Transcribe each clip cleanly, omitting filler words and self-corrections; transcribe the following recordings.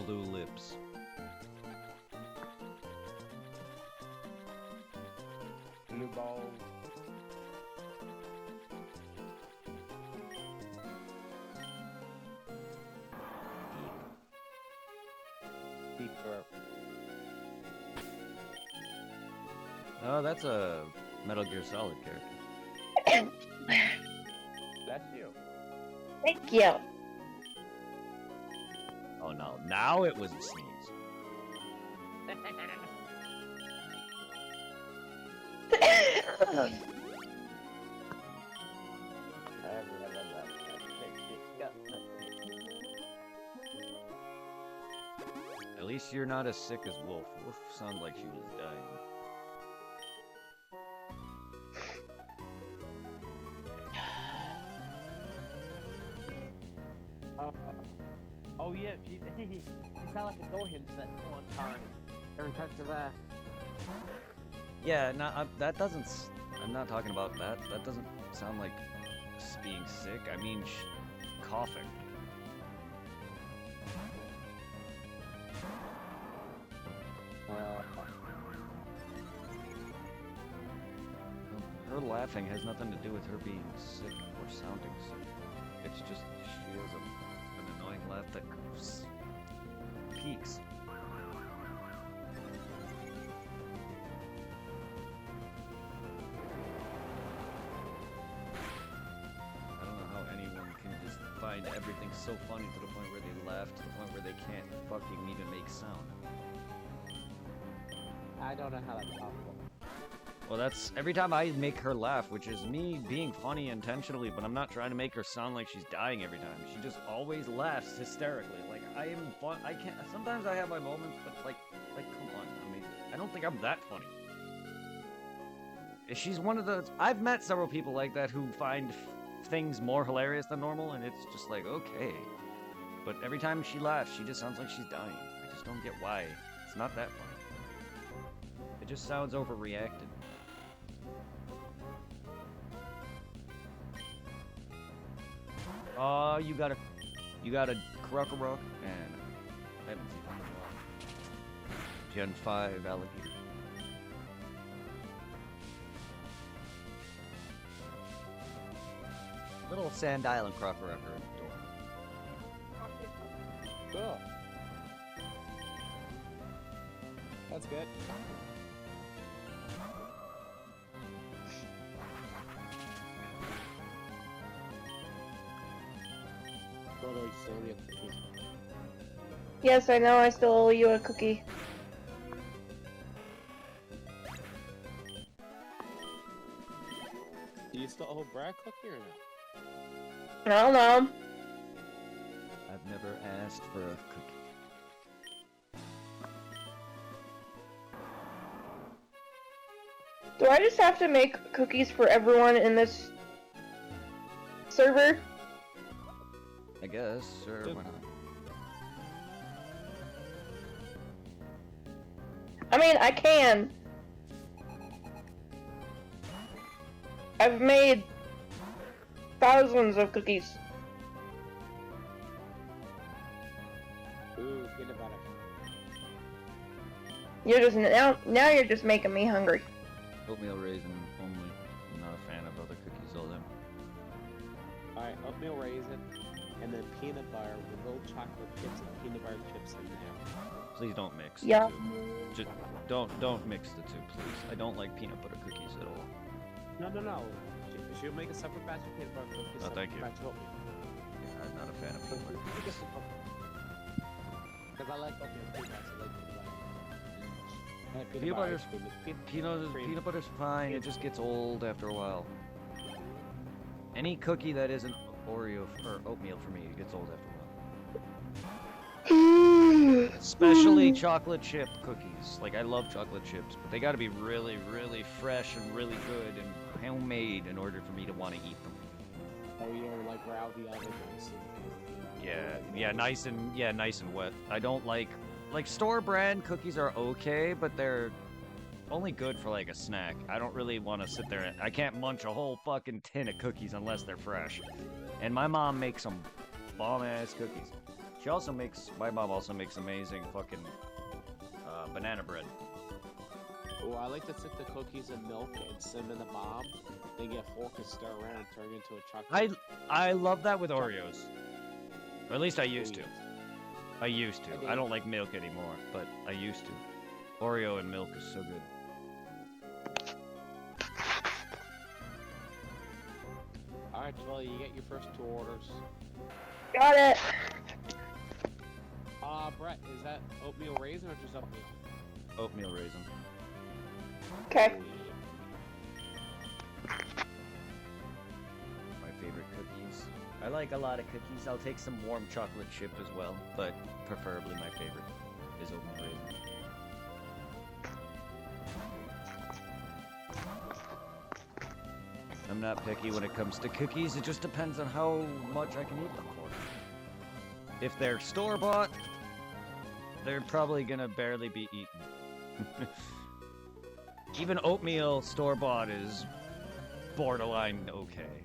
blue lips. Blue balls. Deep throat. Oh, that's a Metal Gear Solid character. That's you. Thank you. Oh no, now it was a sneeze. At least you're not as sick as Wolf. Wolf sounded like she was dying. Oh yeah, she sound like a door hinge that one time. Every time to that. Yeah, no, that doesn't. I'm not talking about that. That doesn't sound like being sick. I mean, coughing. Her laughing has nothing to do with her being sick or sounding sick. It's just she has an annoying laugh that peaks. I don't know how anyone can just find everything so funny to the point where they laugh to the point where they can't fucking even make sound. I don't know how that's possible. Well, that's every time I make her laugh, which is me being funny intentionally, but I'm not trying to make her sound like she's dying every time. She just always laughs hysterically. Like, I am fun. I can't. Sometimes I have my moments, but like, come on. I mean, I don't think I'm that funny. She's one of those. I've met several people like that who find things more hilarious than normal, and it's just like, okay. But every time she laughs, she just sounds like she's dying. I just don't get why. It's not that funny. It just sounds overreacted. Oh, you got a Kruckarook, and I haven't seen one in a while. Gen 5 alligator. Little Sand Island Kruckarook in the door. Cool. That's good. Totally silly of cookies. Yes, I know. I still owe you a cookie. Do you still owe Brad a cookie or not? I don't know. I've never asked for a cookie. Do I just have to make cookies for everyone in this server? I guess, sure, why not? I mean, I can. I've made thousands of cookies. Ooh, peanut butter. You're just now you're just making me hungry. Oatmeal raisin only. I'm not a fan of other cookies, all them. Alright, oatmeal raisin, and then peanut butter with little chocolate chips and peanut butter chips in there. Please don't mix Yeah. the two. Just don't mix the two, please. I don't like peanut butter cookies at all. No. She'll make a separate batch of peanut butter cookies. Oh, thank you. Batch of oatmeal. Yeah, I'm not a fan of peanut butter cookies. Because I like oatmeal too much. I like peanut butter. And Peanut butter's ice cream with peanut butter's fine. It just gets old after a while. Any cookie that isn't Oreo or oatmeal for me, it gets old after a while. Especially chocolate chip cookies. Like, I love chocolate chips, but they gotta be really, really fresh and really good and homemade in order for me to want to eat them. Oh yeah, like we're out the oven. Yeah, nice and wet. I don't like store brand cookies are okay, but they're only good for like a snack. I don't really want to sit there and I can't munch a whole fucking tin of cookies unless they're fresh. And my mom makes some bomb ass cookies. She also makes, my mom also makes amazing fucking banana bread. Oh, I like to stick the cookies in milk and sit them in the bomb. Then get a fork and stir around and turn it into a chocolate. I love that with Oreos. Or at least I used to. Yes. I used to. I don't like milk anymore, but I used to. Oreo and milk is so good. Alright, Joel, you get your first 2 orders. Got it. Brett, is that oatmeal raisin or just oatmeal? Oatmeal raisin. Okay. My favorite cookies. I like a lot of cookies. I'll take some warm chocolate chip as well, but preferably my favorite is oatmeal raisin. I'm not picky when it comes to cookies. It just depends on how much I can eat them for. If they're store-bought, they're probably gonna barely be eaten. Even oatmeal store-bought is borderline okay.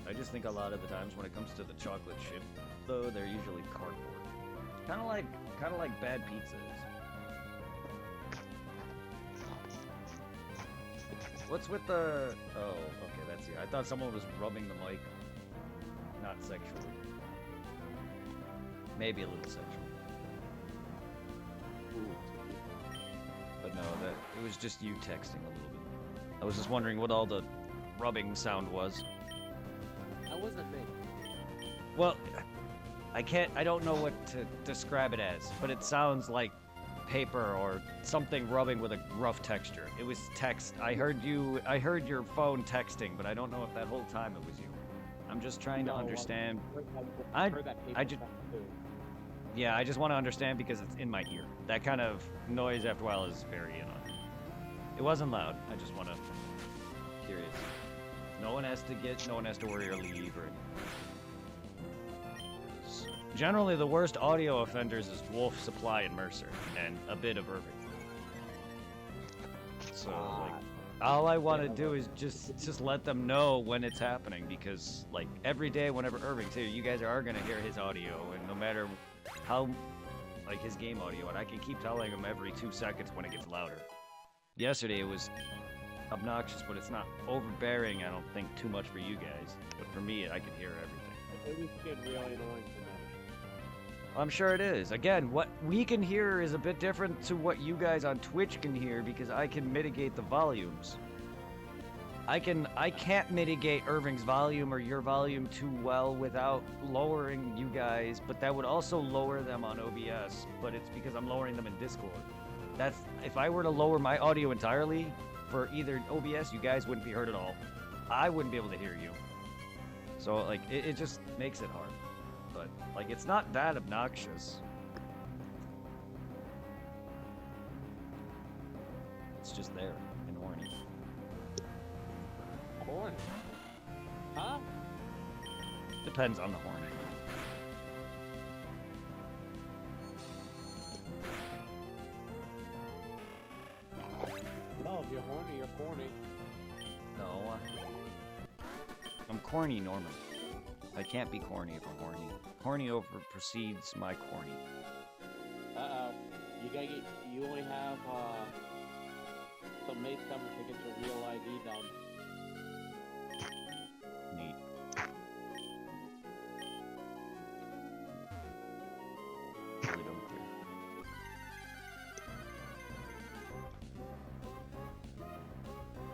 I just think a lot of the times when it comes to the chocolate chip, though, they're usually cardboard. Kind of like bad pizza is. What's with the... Oh, okay, that's it. I thought someone was rubbing the mic. Not sexually. Maybe a little sexual. But no, it was just you texting a little bit. I was just wondering what all the rubbing sound was. That wasn't me. Well, I don't know what to describe it as, but it sounds like paper or something rubbing with a rough texture. It was text. I heard your phone texting, but I don't know if that whole time it was you. I'm just trying to understand. I just want to understand because it's in my ear. That kind of noise after a while is very annoying. It wasn't loud. I just want to curious. No one has to worry or leave or anything. Generally, the worst audio offenders is Wolf, Supply, and Mercer, and a bit of Irving. So, like, all I want to do is just let them know when it's happening, because, like, every day whenever Irving's here, you guys are going to hear his audio, and no matter how, like, his game audio, and I can keep telling him every 2 seconds when it gets louder. Yesterday, it was obnoxious, but it's not overbearing, I don't think, too much for you guys. But for me, I can hear everything. It was getting really annoying for me. I'm sure it is. Again, what we can hear is a bit different to what you guys on Twitch can hear because I can mitigate the volumes. I can't mitigate Irving's volume or your volume too well without lowering you guys, but that would also lower them on OBS, but it's because I'm lowering them in Discord. If I were to lower my audio entirely for either OBS, you guys wouldn't be heard at all. I wouldn't be able to hear you. So, like, it just makes it hard. But, like, it's not that obnoxious. It's just there and horny. Horny? Huh? Depends on the horny. No, if you're horny, you're corny. No. I'm corny normally. I can't be corny if I'm horny. Horny precedes my corny. Uh-oh. You only have, some mates coming to get your real ID done. Neat. Really don't care.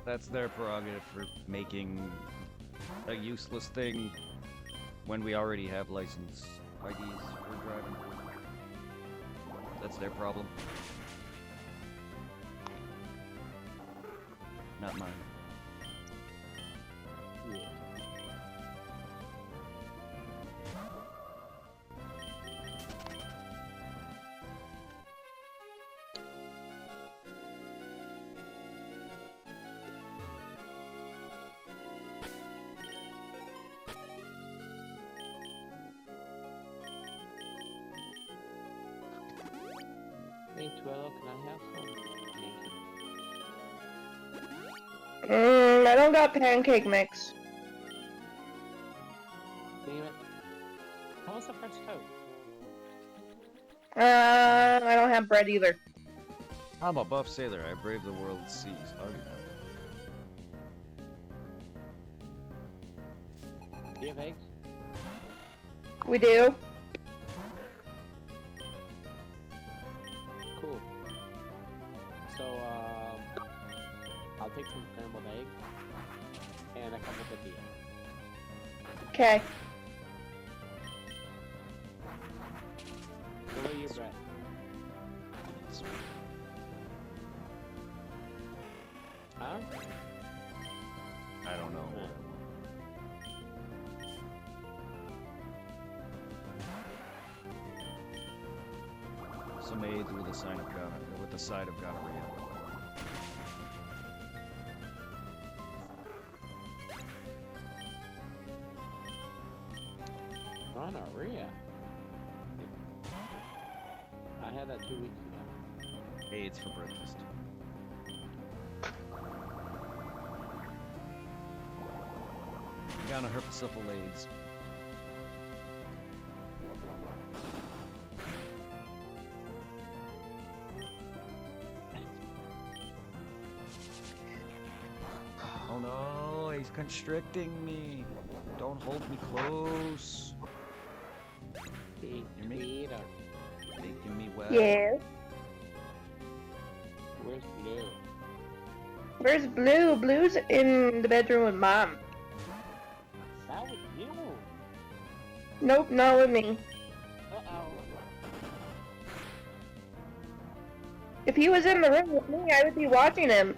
That's their prerogative for making a useless thing when we already have license IDs for driving. That's their problem. Not mine. Yeah. Hey, Twillo, can I have some pancakes? I don't got pancake mix. Damn it. How was the French toast? I don't have bread either. I'm a buff sailor. I brave the world's seas. Do you have eggs? We do. Cool. So, I'll take some scrambled eggs and a couple tortillas. Okay. What are your bread? Huh? I don't know. Some AIDS with a sign of with the side of gonorrhea. Gonorrhea? I had that 2 weeks ago. AIDS for breakfast. Gonorrhea AIDS. Oh no, he's constricting me. Don't hold me close. You're making me wet. Yeah. Where's Blue? Where's Blue? Blue's in the bedroom with Mom. That was you. Nope, not with me. Uh-oh. If he was in the room with me, I would be watching him.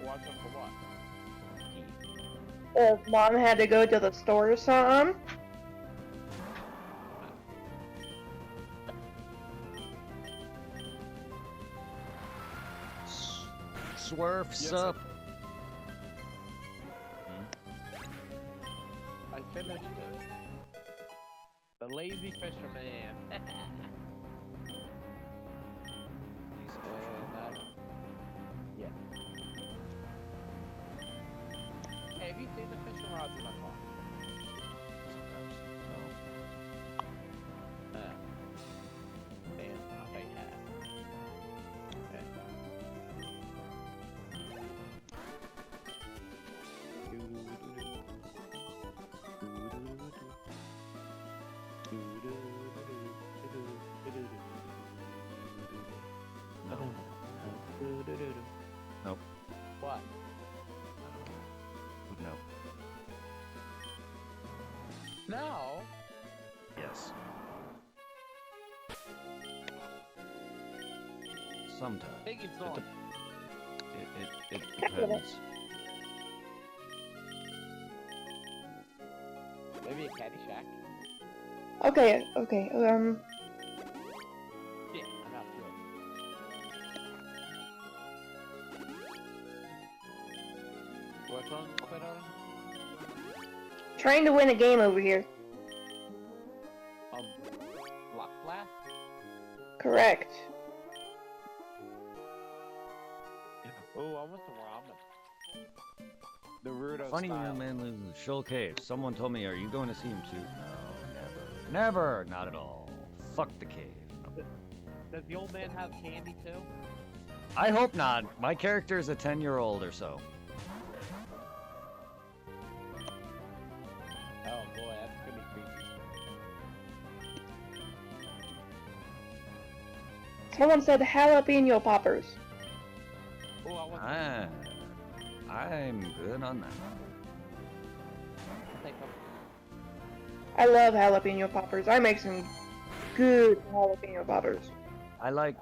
Watch him for what? If Mom had to go to the store or something. Swerf's up. I finished it. The lazy fisherman. Yeah. Hey, have you seen the fishing rods in my car? Man, I'll take that. Okay. Nope. What? No. No. Yes. Sometimes. Biggie's on. It depends. Maybe a Caddyshack. Okay. Yeah, I'm not sure. What's wrong with Trying to win a game over here. Block Blast? Correct. Oh, I want some ramen. The Rudo Funny style. young man lives in the Shoal Cave. Someone told me, are you going to see him too? No, never. Never! Not at all. Fuck the cave. No. Does the old man have candy too? I hope not. My character is a 10-year-old or so. Oh boy, that's gonna be creepy. Someone said jalapeno poppers. Oh, I want some. I'm good on that. I'll take them. I love jalapeno poppers. I make some good jalapeno poppers. I like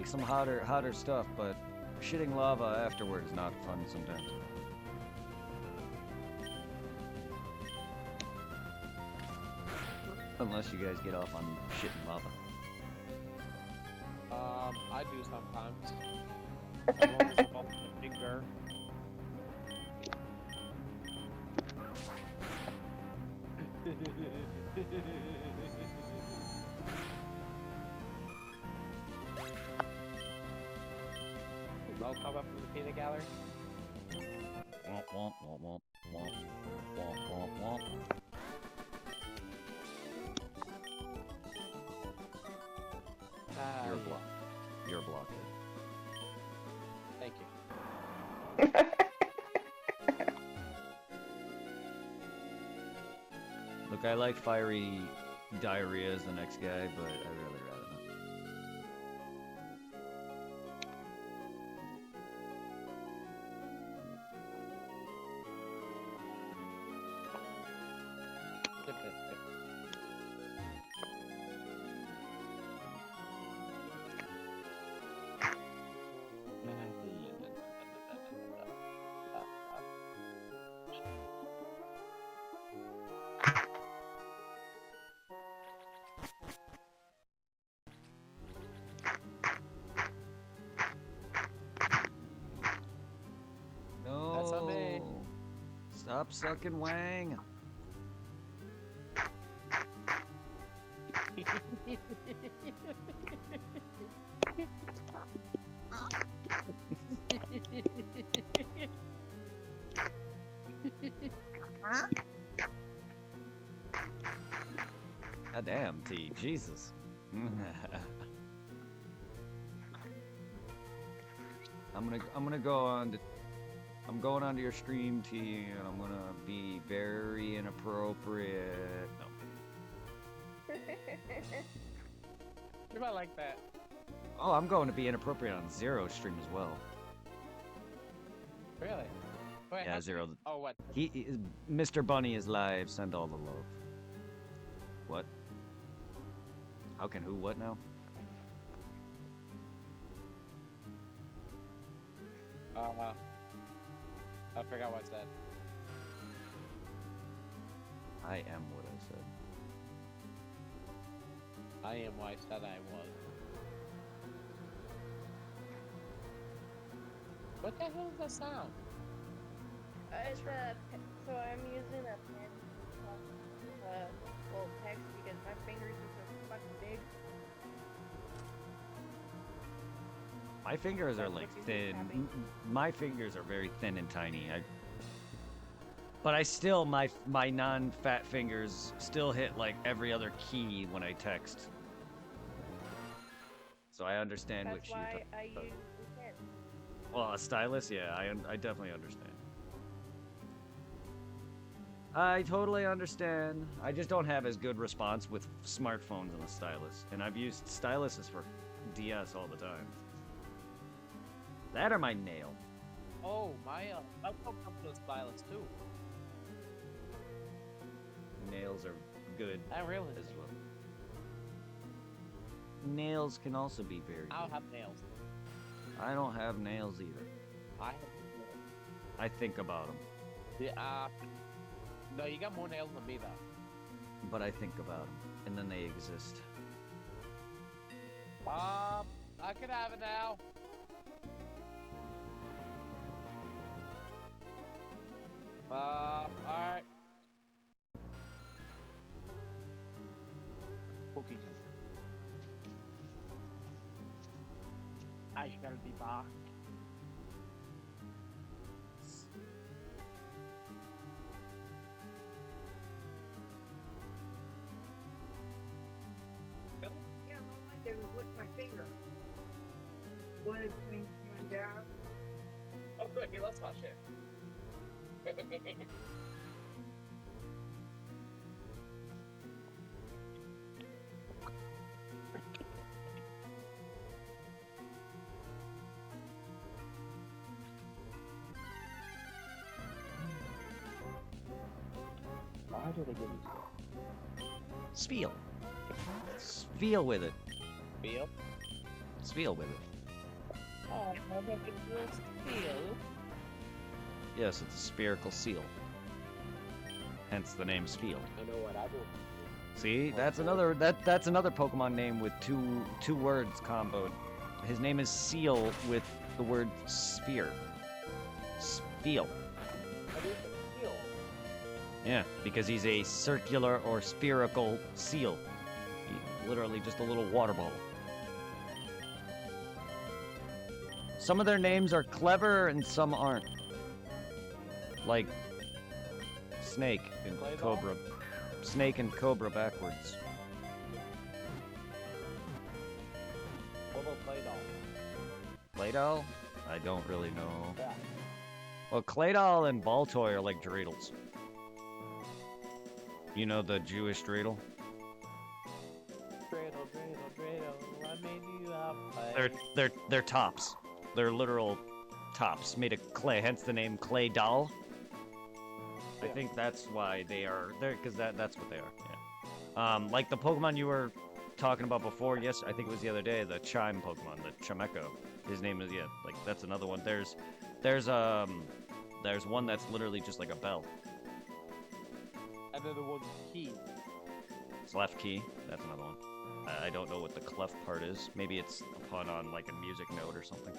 some hotter stuff, but shitting lava afterward is not fun sometimes. Unless you guys get off on shitting lava. I do sometimes. As long as I'm off the finger. No comment from the peanut gallery? Womp, womp, womp, womp, womp, womp, womp, womp. You're Yeah. blocked. You're blocked. Thank you. Look, I like fiery diarrhea as the next guy, but I'd really rather not. That's on me. No! Stop sucking wang! God damn, T. Jesus. I'm going onto your stream, T, and I'm gonna be very inappropriate. No. You might like that. Oh, I'm going to be inappropriate on Zero's stream as well. Really? Wait, Yeah, how- Zero. Oh, what? Mr. Bunny is live. Send all the love. What? How can who what now? I forgot what I said. I am what I said. I am what I said I was. What the hell is that sound? It's so I'm using a pen well text because my fingers are so fucking big. My fingers are like What you thin. tapping? My fingers are very thin and tiny. But I still my non-fat fingers still hit like every other key when I text. So I understand That's what you're why talking I about. use the pen. Well, a stylus, yeah, I definitely understand. I totally understand. I just don't have as good response with smartphones and a stylus, and I've used styluses for DS all the time. That or my nail. Oh, my phone comes with a stylus too. Nails are good I really as well. Nails can also be very I don't good. have nails. I don't have nails either. I have nails. I think about them, Yeah, no, you got more nails than me though. but I think about them, and then they exist. I could have it now. Alright. Okay. I shall be back. Yeah, no, I did it with my finger. One is coming down. Oh, good. Here, let's watch it. Why do they give you Spiel. Spiel with it. feel? Spiel with it. Oh, I think it was feel. Yes, it's a spherical seal. Hence the name Spiel. I know what I do. See, that's another Pokemon name with two words comboed. His name is Seal with the word sphere. Spiel. I do feel. Yeah, because he's a circular or spherical seal. Literally just a little water bottle. Some of their names are clever and some aren't. Like snake and Clay doll? cobra. Snake and cobra backwards. What about Play Doll? Clay doll? I don't really know. Yeah. Well, clay doll and ball toy are like dreidels. You know the Jewish dreidel? Dreidel, dreidel, dreidel, I made you a They're tops. They're literal tops made of clay, hence the name clay doll. I Yeah. think that's why they are there, because that's what they are. Yeah. Like the Pokemon you were talking about before. Yes, I think it was the other day. The Chime Pokemon, the Chimecho. His name is like that's another one. There's one that's literally just like a bell. And then the one key. It's left key. That's another one. I don't know what the clef part is. Maybe it's a pun on like a music note or something.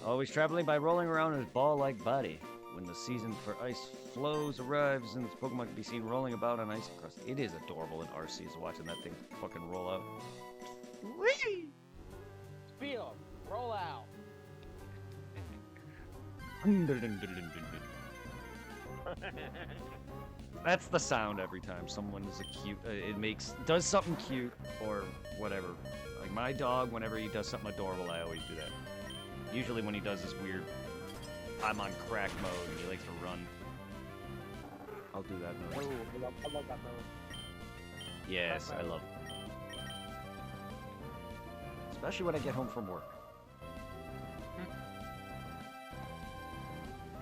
Always traveling by rolling around in his ball-like body. When the season for ice flows arrives, and this Pokemon can be seen rolling about on ice crust. It is adorable in Arceus watching that thing fucking roll out. Whee! Speed 'em! Roll out! That's the sound every time someone is a cute. Does something cute or whatever. Like my dog, whenever he does something adorable, I always do that. Usually when he does this weird, I'm on crack mode and he likes to run. I'll do that Oh, noise. I love that mode. Yes, I love it. Especially when I get home from work.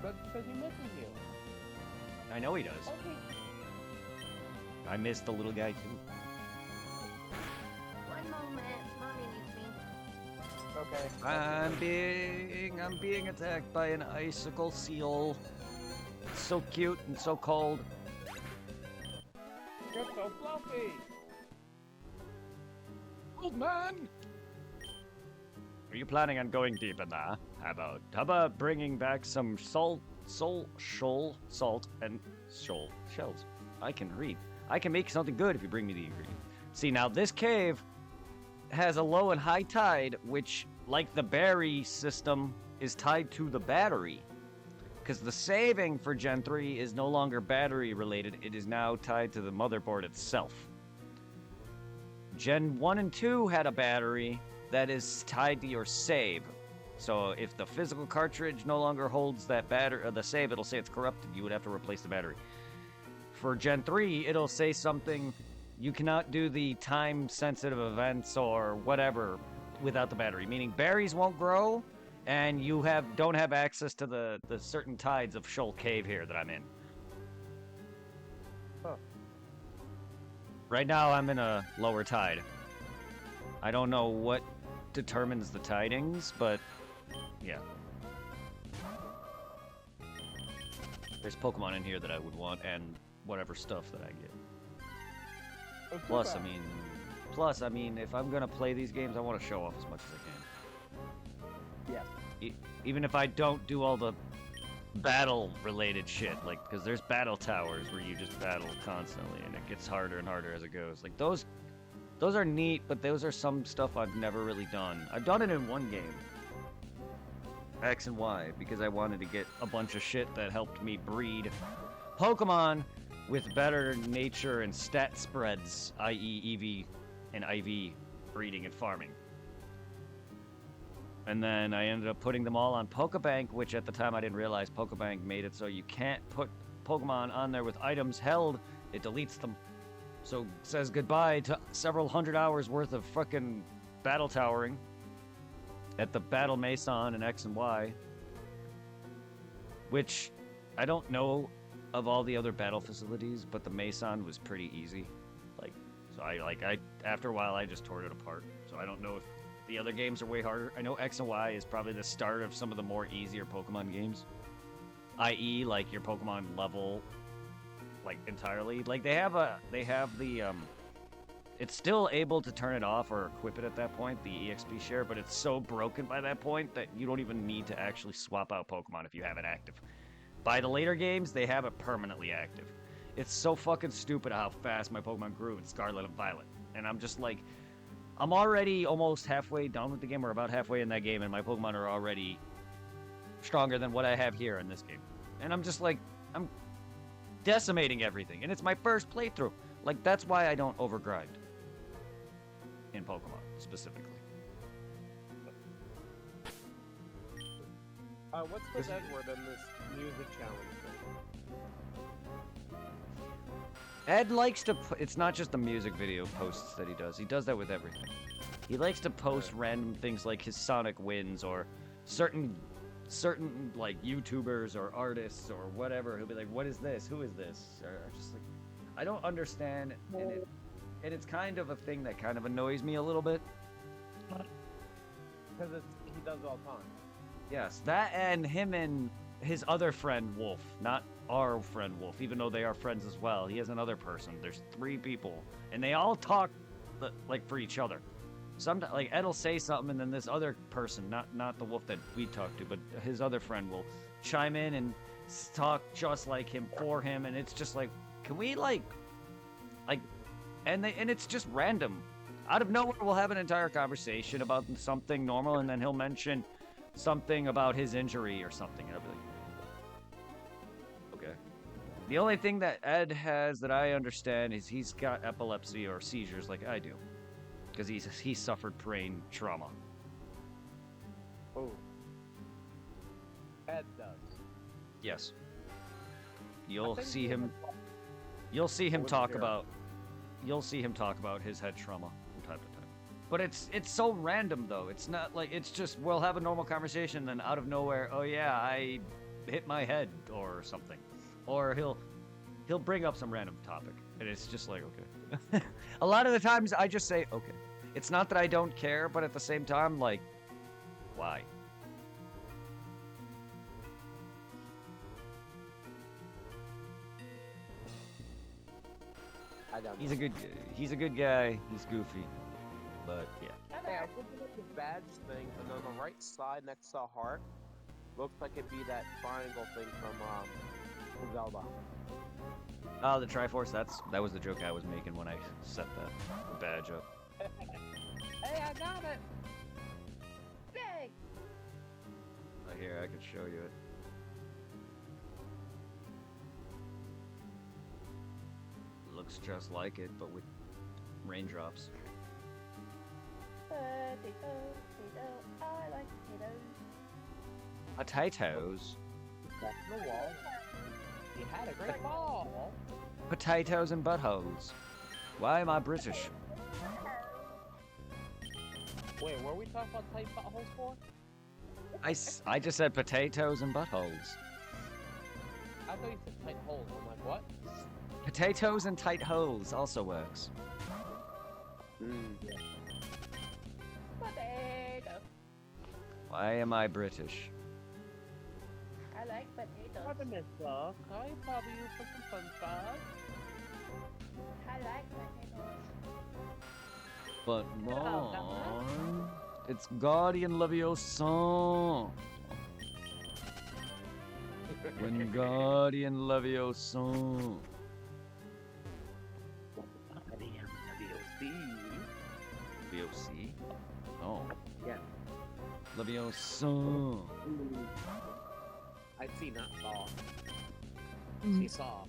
But because he misses you. I know he does. Okay. I miss the little guy too. One moment. Mommy needs me. Okay. I'm being attacked by an icicle seal. It's so cute and so cold. You're so fluffy! Old man! Are you planning on going deep in there? How about bringing back some salt and shells? I can read. I can make something good if you bring me the ingredient. See, now this cave has a low and high tide, which, like the berry system, is tied to the battery. Because the saving for Gen 3 is no longer battery related, it is now tied to the motherboard itself. Gen 1 and 2 had a battery that is tied to your save. So if the physical cartridge no longer holds that battery or the save, it'll say it's corrupted. You would have to replace the battery. For Gen 3, it'll say something, you cannot do the time-sensitive events or whatever without the battery, meaning berries won't grow, and you don't have access to the certain tides of Shoal Cave here that I'm in. Huh. Right now, I'm in a lower tide. I don't know what determines the tidings, but yeah. There's Pokemon in here that I would want, and whatever stuff that I get. Plus, I mean, if I'm gonna play these games, I want to show off as much as I can. Yeah. Even if I don't do all the battle-related shit, like, because there's battle towers where you just battle constantly, and it gets harder and harder as it goes. Like, those are neat, but those are some stuff I've never really done. I've done it in one game, X and Y, because I wanted to get a bunch of shit that helped me breed Pokemon with better nature and stat spreads, i.e. EV and IV breeding and farming. And then I ended up putting them all on Pokebank, which at the time I didn't realize Pokebank made it so you can't put Pokemon on there with items held. It deletes them. So it says goodbye to several hundred hours worth of fucking battle towering at the Battle Mason and X and Y. Which I don't know of all the other battle facilities, but the Mason was pretty easy. After a while I just tore it apart. So I don't know if the other games are way harder. I know X and Y is probably the start of some of the more easier Pokemon games. I.e. like your Pokemon level like entirely. Like they have the it's still able to turn it off or equip it at that point, the EXP share, but it's so broken by that point that you don't even need to actually swap out Pokemon if you have it active. By the later games, they have it permanently active. It's so fucking stupid how fast my Pokemon grew in Scarlet and Violet. And I'm just like, I'm already almost halfway done with the game, or about halfway in that game, and my Pokemon are already stronger than what I have here in this game. And I'm just like, I'm decimating everything, and it's my first playthrough. Like, that's why I don't overgrind in Pokemon, specifically. What's with Edward in this music challenge thing? Ed likes to, it's not just the music video posts that he does. He does that with everything. He likes to post random things like his Sonic wins or certain like YouTubers or artists or whatever. He'll be like, "What is this? Who is this?" Or just like, I don't understand, and it's kind of a thing that kind of annoys me a little bit. Because he does it all the time. Yes, that and him and his other friend Wolf, not our friend Wolf, even though they are friends as well. He has another person. There's 3 people, and they all talk like for each other. Sometimes, like, Ed will say something, and then this other person, not the Wolf that we talk to, but his other friend will chime in and talk just like him for him, and it's just like, can we and it's just random. Out of nowhere, we'll have an entire conversation about something normal, and then he'll mention something about his injury or something, and I'll be like, okay. The only thing that Ed has that I understand is he's got epilepsy or seizures like I do, because he suffered brain trauma. Oh. Ed does. Yes. I You'll think see he him. was- You'll see him wasn't talk here. about. You'll see him talk about his head trauma from time to time. But it's so random though. It's not like, it's just we'll have a normal conversation, then out of nowhere, oh yeah, I hit my head or something, or he'll bring up some random topic, and it's just like, okay. A lot of the times I just say okay. It's not that I don't care, but at the same time, like, why? I don't know. He's a good guy. He's goofy, but yeah. Hey, I was looking at the badge thing, and on the right side next to a heart, looks like it'd be that triangle thing from Zelda. Oh, the Triforce. That was the joke I was making when I set the badge up. Hey, I got it! Yay! Here, I could show you it. Looks just like it, but with raindrops. Potato, potato, I like potatoes. Potatoes. Back to the wall. He had a great ball! Potatoes and buttholes. Why am I British? Wait, were we talking about tight buttholes for? I just said potatoes and buttholes. I thought you said tight holes. I'm like, what? Potatoes and tight holes also works. Potato. Why am I British? I like potatoes. Pardon me, sir. Can I bother you for some fun facts? I like potatoes. But Ron, it's Guardian Leviosa. When Guardian Leviosa. Leviosa? Oh. Yeah. Leviosa. I see, not saw. She saw.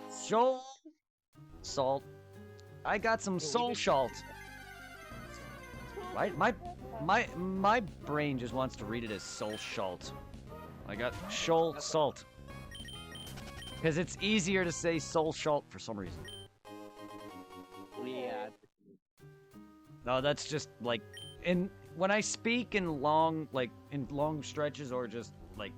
Salt. Salt. I got some soul salt. Right? My brain just wants to read it as soul salt. I got shoal salt. Because it's easier to say soul salt for some reason. Yeah. No, that's just like when I speak in long stretches or just like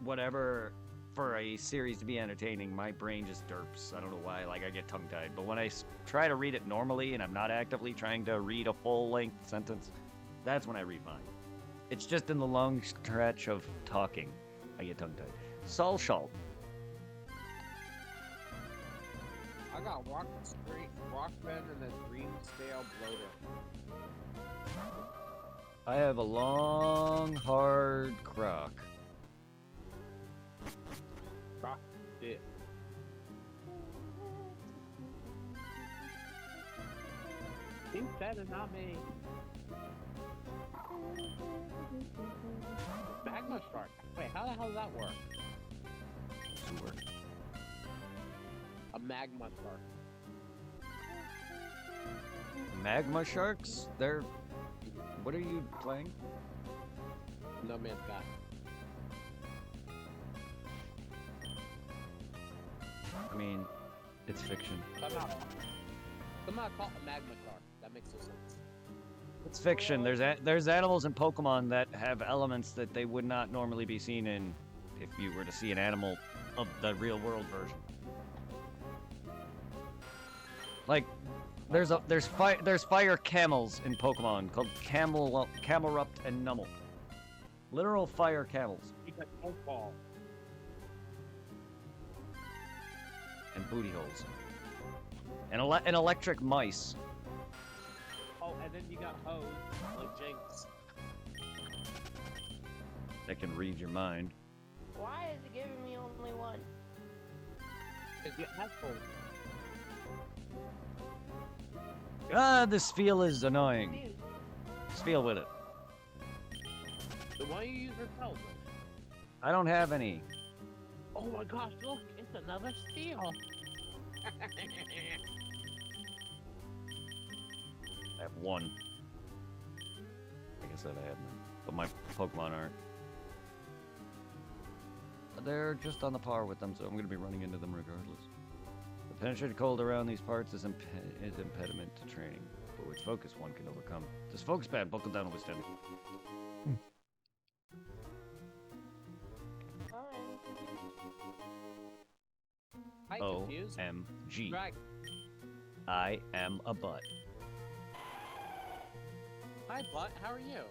whatever for a series to be entertaining, my brain just derps. I don't know why, like I get tongue-tied. But when I try to read it normally and I'm not actively trying to read a full-length sentence, that's when I read mine. It's just in the long stretch of talking, I get tongue-tied. Soul salt. I got rock bed and a green stale bloater. I have a long, hard crock. Rock it. He said it, not me. Magma shark. Wait, how the hell does that work? Sewer. A magma shark. Magma sharks? They're... What are you playing? No Man's Sky. I mean, it's fiction. Somehow call it a magma shark. That makes no sense. It's fiction. There's animals in Pokemon that have elements that they would not normally be seen in if you were to see an animal of the real world version. Like, there's fire camels in Pokemon called Camelrupt and Numel. Literal fire camels. You got Pokeball. And booty holes. And electric mice. Oh, and then you got Hose, like Jinx. That can read your mind. Why is it giving me only one? Because you asshole. Ah, this feel is annoying. Confused. Just feel with it. So why don't you use Repel then? I don't have any. Oh my gosh, look, it's another steel. I have one. Like I said, I have none. But my Pokemon aren't. They're just on the par with them, so I'm going to be running into them regardless. The penetrated cold around these parts is impediment to training, but with focus one can overcome. This focus pad buckled down and withstand. I'm confused. OMG. Drag. I am a butt. Hi, Butt. How are you?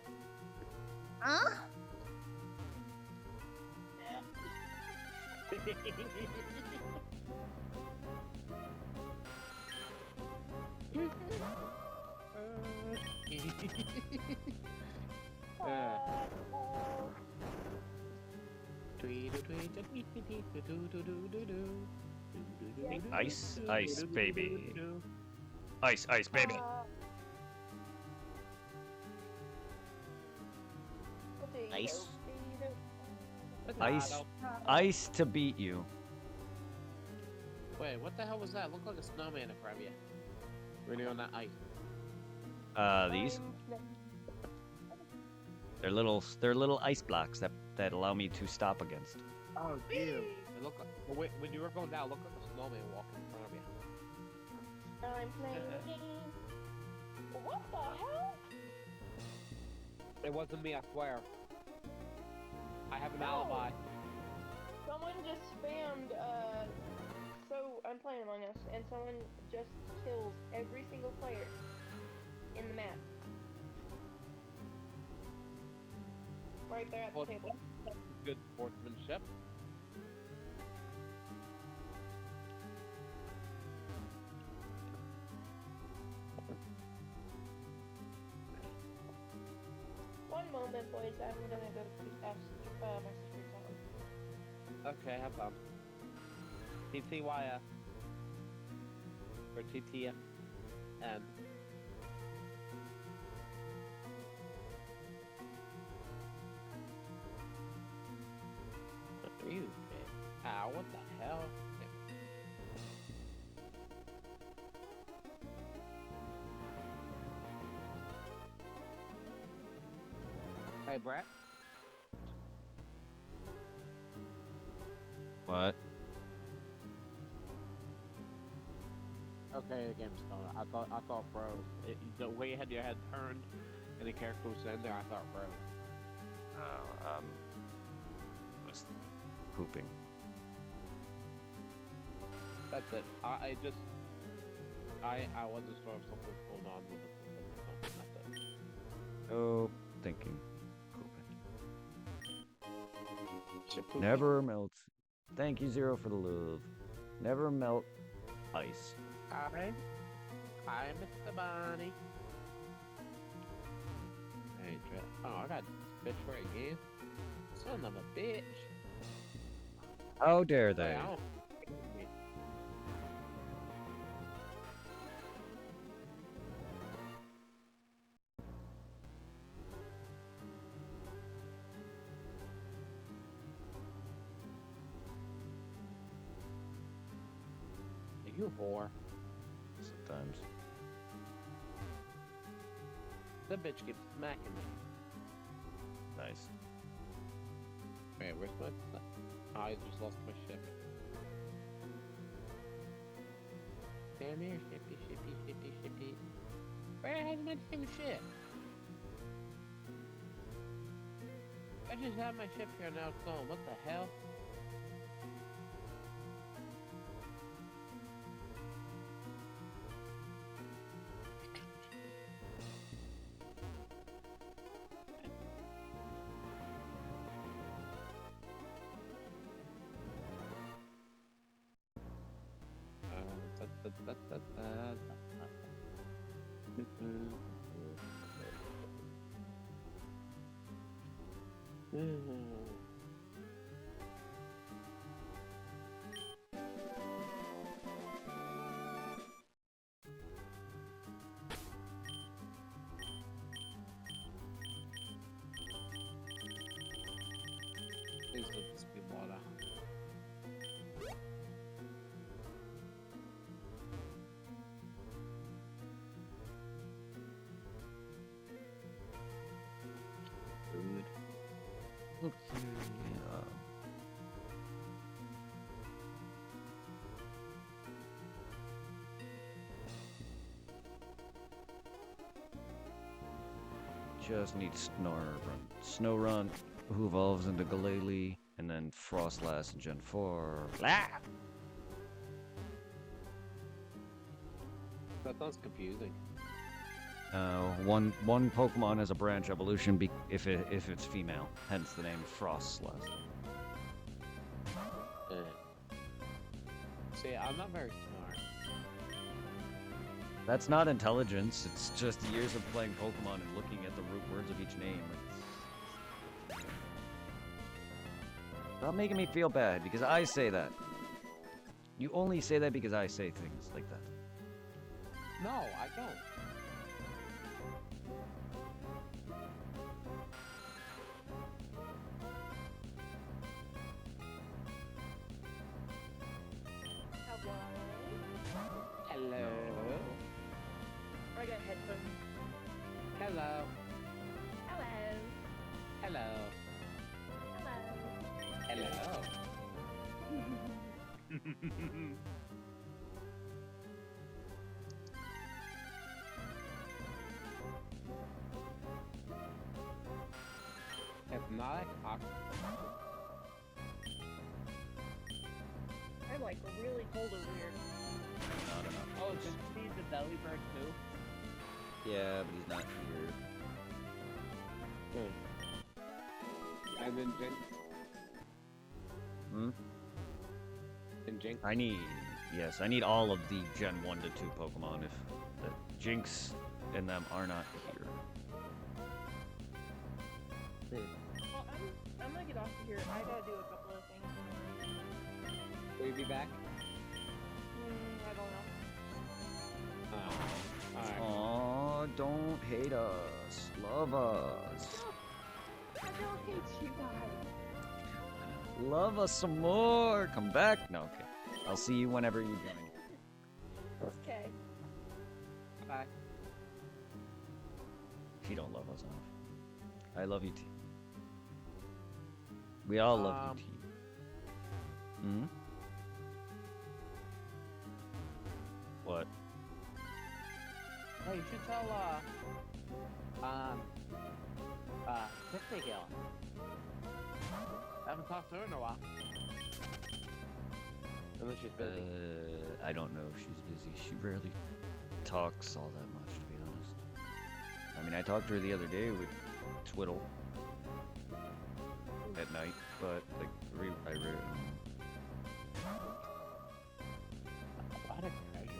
Huh? Ice, ice, baby. Ice, ice, baby. Ice. Ice. Ice to beat you. Wait, what the hell was that? Looked like a snowman in front of you. Really on that ice. These? They're little ice blocks that allow me to stop against. Oh, dude. It looked like, well, when you were going down, it looked like a snowman walking in front of you. I'm playing the game. What the hell? It wasn't me, I swear. I have an No. alibi. Someone just spammed, so I'm playing Among Us, and someone just kills every single player in the map. Right there at the Well, table. good sportsmanship. One moment, boys, I'm gonna go to ask my sister's house. Okay, have fun. TTYF. Or TTM. You bitch. Ow, what the hell? Hey, Brett. What? Okay, the game's done. I thought froze. The way you had your head turned and the character was in there, I thought froze. Was pooping. That's it. I wasn't sure if something was going on with the something. That's it. Oh, thinking. Shit, pooping. Never melt. Thank you, Zero, for the love. Never melt ice. Hi, Mr. Bonnie. Hey, oh, I got bitch for it again. Son of a bitch. How dare Wait, they? I don't- you whore. Sometimes. That bitch keeps smacking me. Nice. Wait, where's my... Oh, I just lost my ship. Damn here, shippy. Where has my damn ship? I just had my ship here, now it's gone. What the hell? Please let this be water. Food. Okay. Just need Snow Run, who evolves into Glalie, and then Frostlass in Gen 4. Blah! That sounds confusing. One Pokemon has a branch evolution if it's female, hence the name Frostlass. See, I'm not very smart. That's not intelligence, it's just years of playing Pokemon and looking at the root words of each name. Stop making me feel bad, because I say that. You only say that because I say things like that. No, I don't. Hello. I got headphones. Hello. Hello. Hello. Hello. Hypnotic I'm like really cold over here. Not enough. Oh, did you see the Delibird too? Yeah, but he's not here. And then Jinx. Hmm? And Jinx. I need all of the Gen 1 to 2 Pokemon if the Jinx and them are not here. Well, I'm gonna get off of here. I gotta do a couple of things. Will you be back? I don't know. Alright. Aw, don't hate us. Love us. I don't hate you guys. Love us some more. Come back. No, okay. I'll see you whenever you join. Okay. Bye. If you don't love us enough. I love you, T. We all love you, T. Hmm? What? Hey, you should tell, Tiffany Gill. I haven't talked to her in a while. Unless she's busy. I don't know if she's busy. She rarely talks all that much, to be honest. I mean, I talked to her the other day with Twiddle at night, but like, I rarely. What a treasure.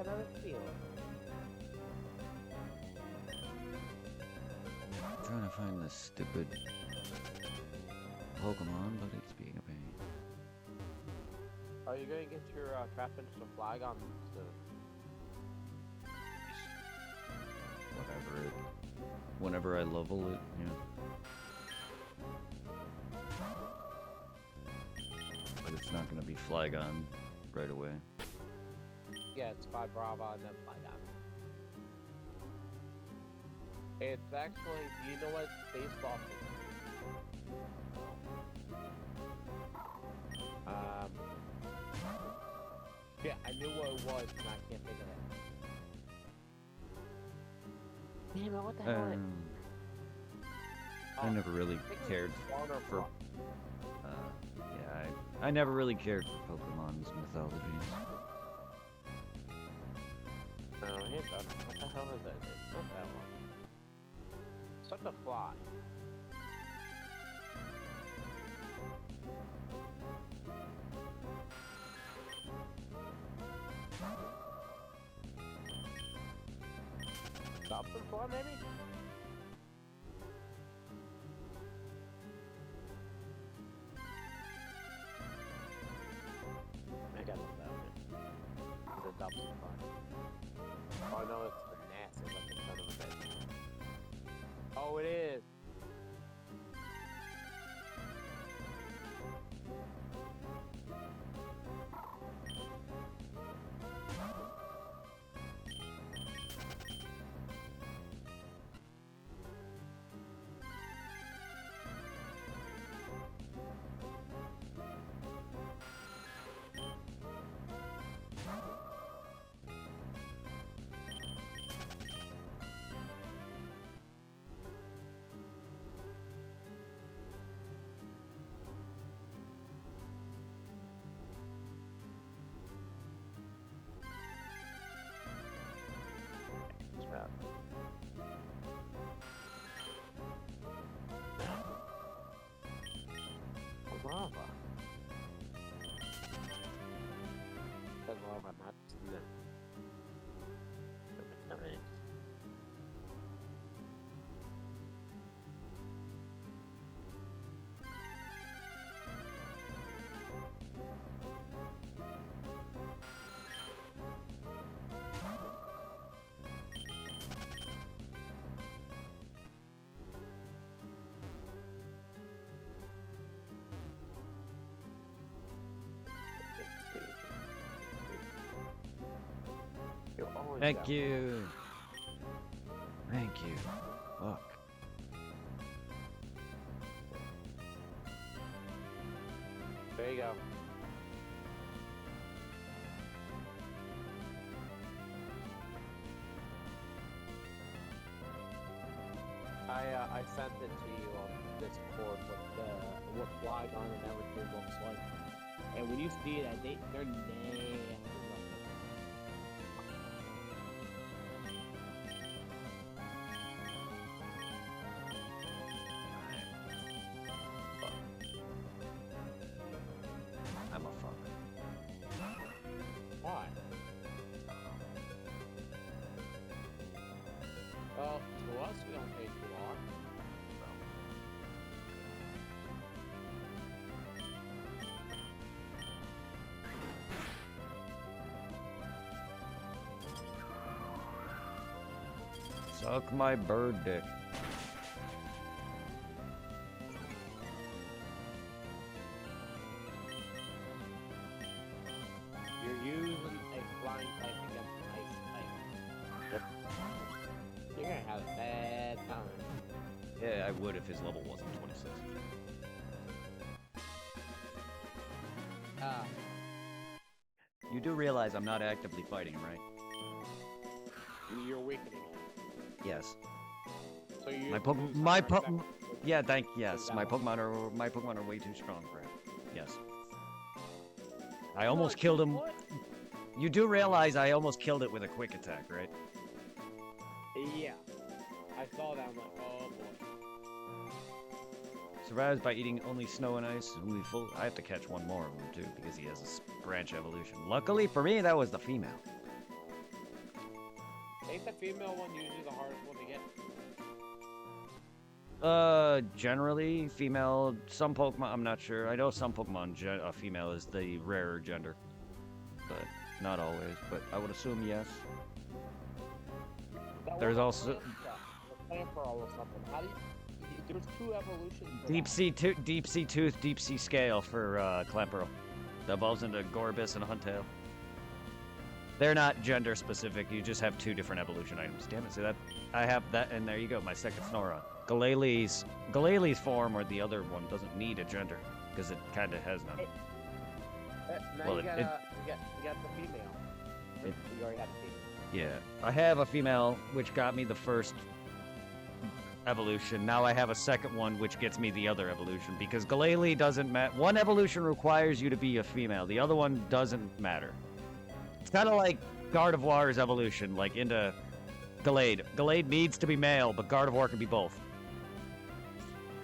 another field. I'm trying to find this stupid Pokemon, but it's being a pain. Are you gonna get your trap into the flag on soon? Whenever I level it, yeah. But it's not gonna be Flygon right away. Yeah, it's by Brava and then Flygon. It's actually, do you know what baseball is? Yeah, I knew what it was, and I can't think of it. Damn it, what the hell? I never really cared for. Yeah, I never really cared for Pokemon's mythologies. Oh, here's that. What the hell is that? It's not that one. Such a fly. Stop the fly, maybe? I got look that one. It's a double fly. Oh no, it's the nasty looking son of a bitch. Oh, it is. Crap. Lava. The lava, not no. Thank you. Thank you. Fuck. There you go. I sent it to you on Discord with what Flygon and everything looks like. And when you see that, they're nasty. I'm a fuck. Why? Well, to us, we don't pay too long. Suck my bird dick. You're using a flying type against an ice type. You're gonna have a bad time. Yeah, I would if his level wasn't 26. You do realize I'm not actively fighting, right? You're weakening. Yes. So you. Yeah, yes. My Pokemon are way too strong for him. Yes. I almost killed him. What? You do realize I almost killed it with a quick attack, right? Yeah. I saw that. I'm like, oh boy. Survives by eating only snow and ice. I have to catch one more of them too because he has a branch evolution. Luckily for me, that was the female. Ain't the female one usually the hardest one to get? Generally female. Some Pokemon, I'm not sure. I know some Pokemon female is the rarer gender, but not always. But I would assume yes. That There's one also- Clamperl or something. How do you? There's 2 evolutions. for Deep that. sea tooth, deep sea scale for Clamperl. That evolves into Gorbis and Huntail. They're not gender specific. You just have 2 different evolution items. Damn it! See that? I have that, and there you go. My second Snorunt. Galele's form or the other one doesn't need a gender because it kind of has none. Now Well, you it- got, it- you got the female. You already had the female. Yeah, I have a female, which got me the first evolution. Now I have a second one, which gets me the other evolution, because Galele doesn't matter. One evolution requires you to be a female. The other one doesn't matter. It's kind of like Gardevoir's evolution, like into Gallade. Gallade needs to be male, but Gardevoir can be both.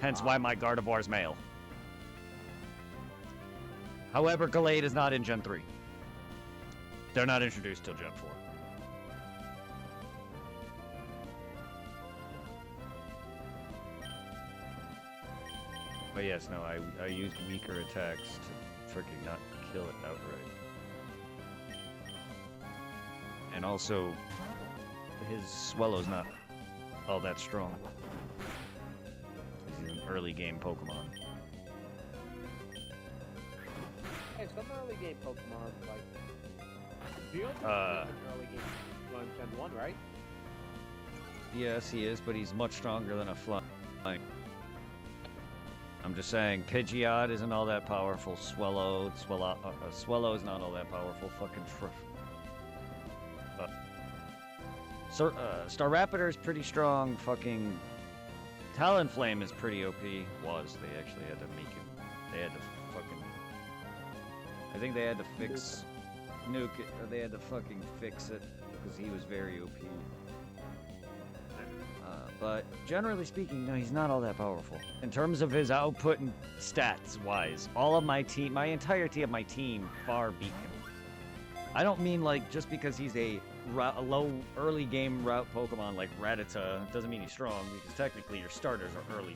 Hence why my Gardevoir's male. However, Gallade is not in Gen 3. They're not introduced till Gen 4. But yes, no, I used weaker attacks to freaking not kill it outright. And also, his Swellow's not all that strong. He's an early game Pokemon. Hey, some early game Pokemon like. Field Uh. early game on Gen 1, right? Yes, he is, but he's much stronger than a flying. I'm just saying, Pidgeot isn't all that powerful. Swellow is not all that powerful. Fucking Staraptor is pretty strong. Fucking Talonflame is pretty OP. They actually had to make him. They had to fucking. I think they had to fix nuke it, or they had to fucking fix it because he was very OP. But generally speaking, no, he's not all that powerful. In terms of his output and stats wise, all of my entirety of my team far beat him. I don't mean like just because he's a low early game route Pokemon like Rattata doesn't mean he's strong, because technically your starters are early,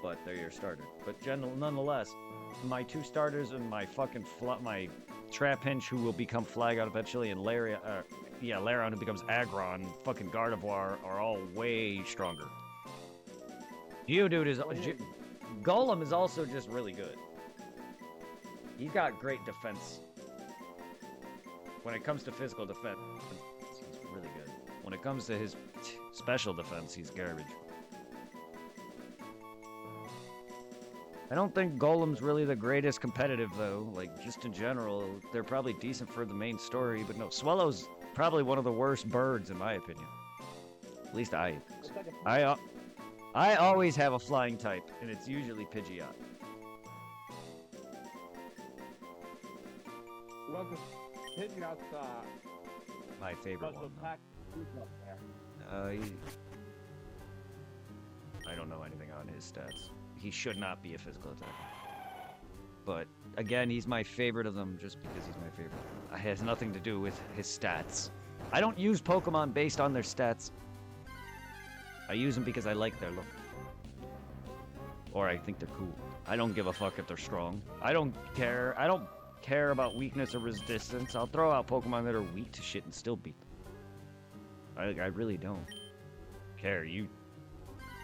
but they're your starter. But nonetheless, my 2 starters and my fucking my Trapinch, who will become Flagout eventually, and Larion, who becomes Aggron, fucking Gardevoir, are all way stronger. Geodude is... Golem is also just really good. He's got great defense. When it comes to physical defense, he's really good. When it comes to his special defense, he's garbage. I don't think Golem's really the greatest competitive, though. Like, just in general, they're probably decent for the main story, but no, Swellow's probably one of the worst birds, in my opinion. At least I think so. Looks like I always have a flying type, and it's usually Pidgeot. Well, the Pidgeot's My favorite special one. attack is up there. I don't know anything on his stats. He should not be a physical attacker. But again, he's my favorite of them just because he's my favorite. It has nothing to do with his stats. I don't use Pokemon based on their stats. I use them because I like their look. Or I think they're cool. I don't give a fuck if they're strong. I don't care care about weakness or resistance. I'll throw out Pokemon that are weak to shit and still beat them. I really don't care.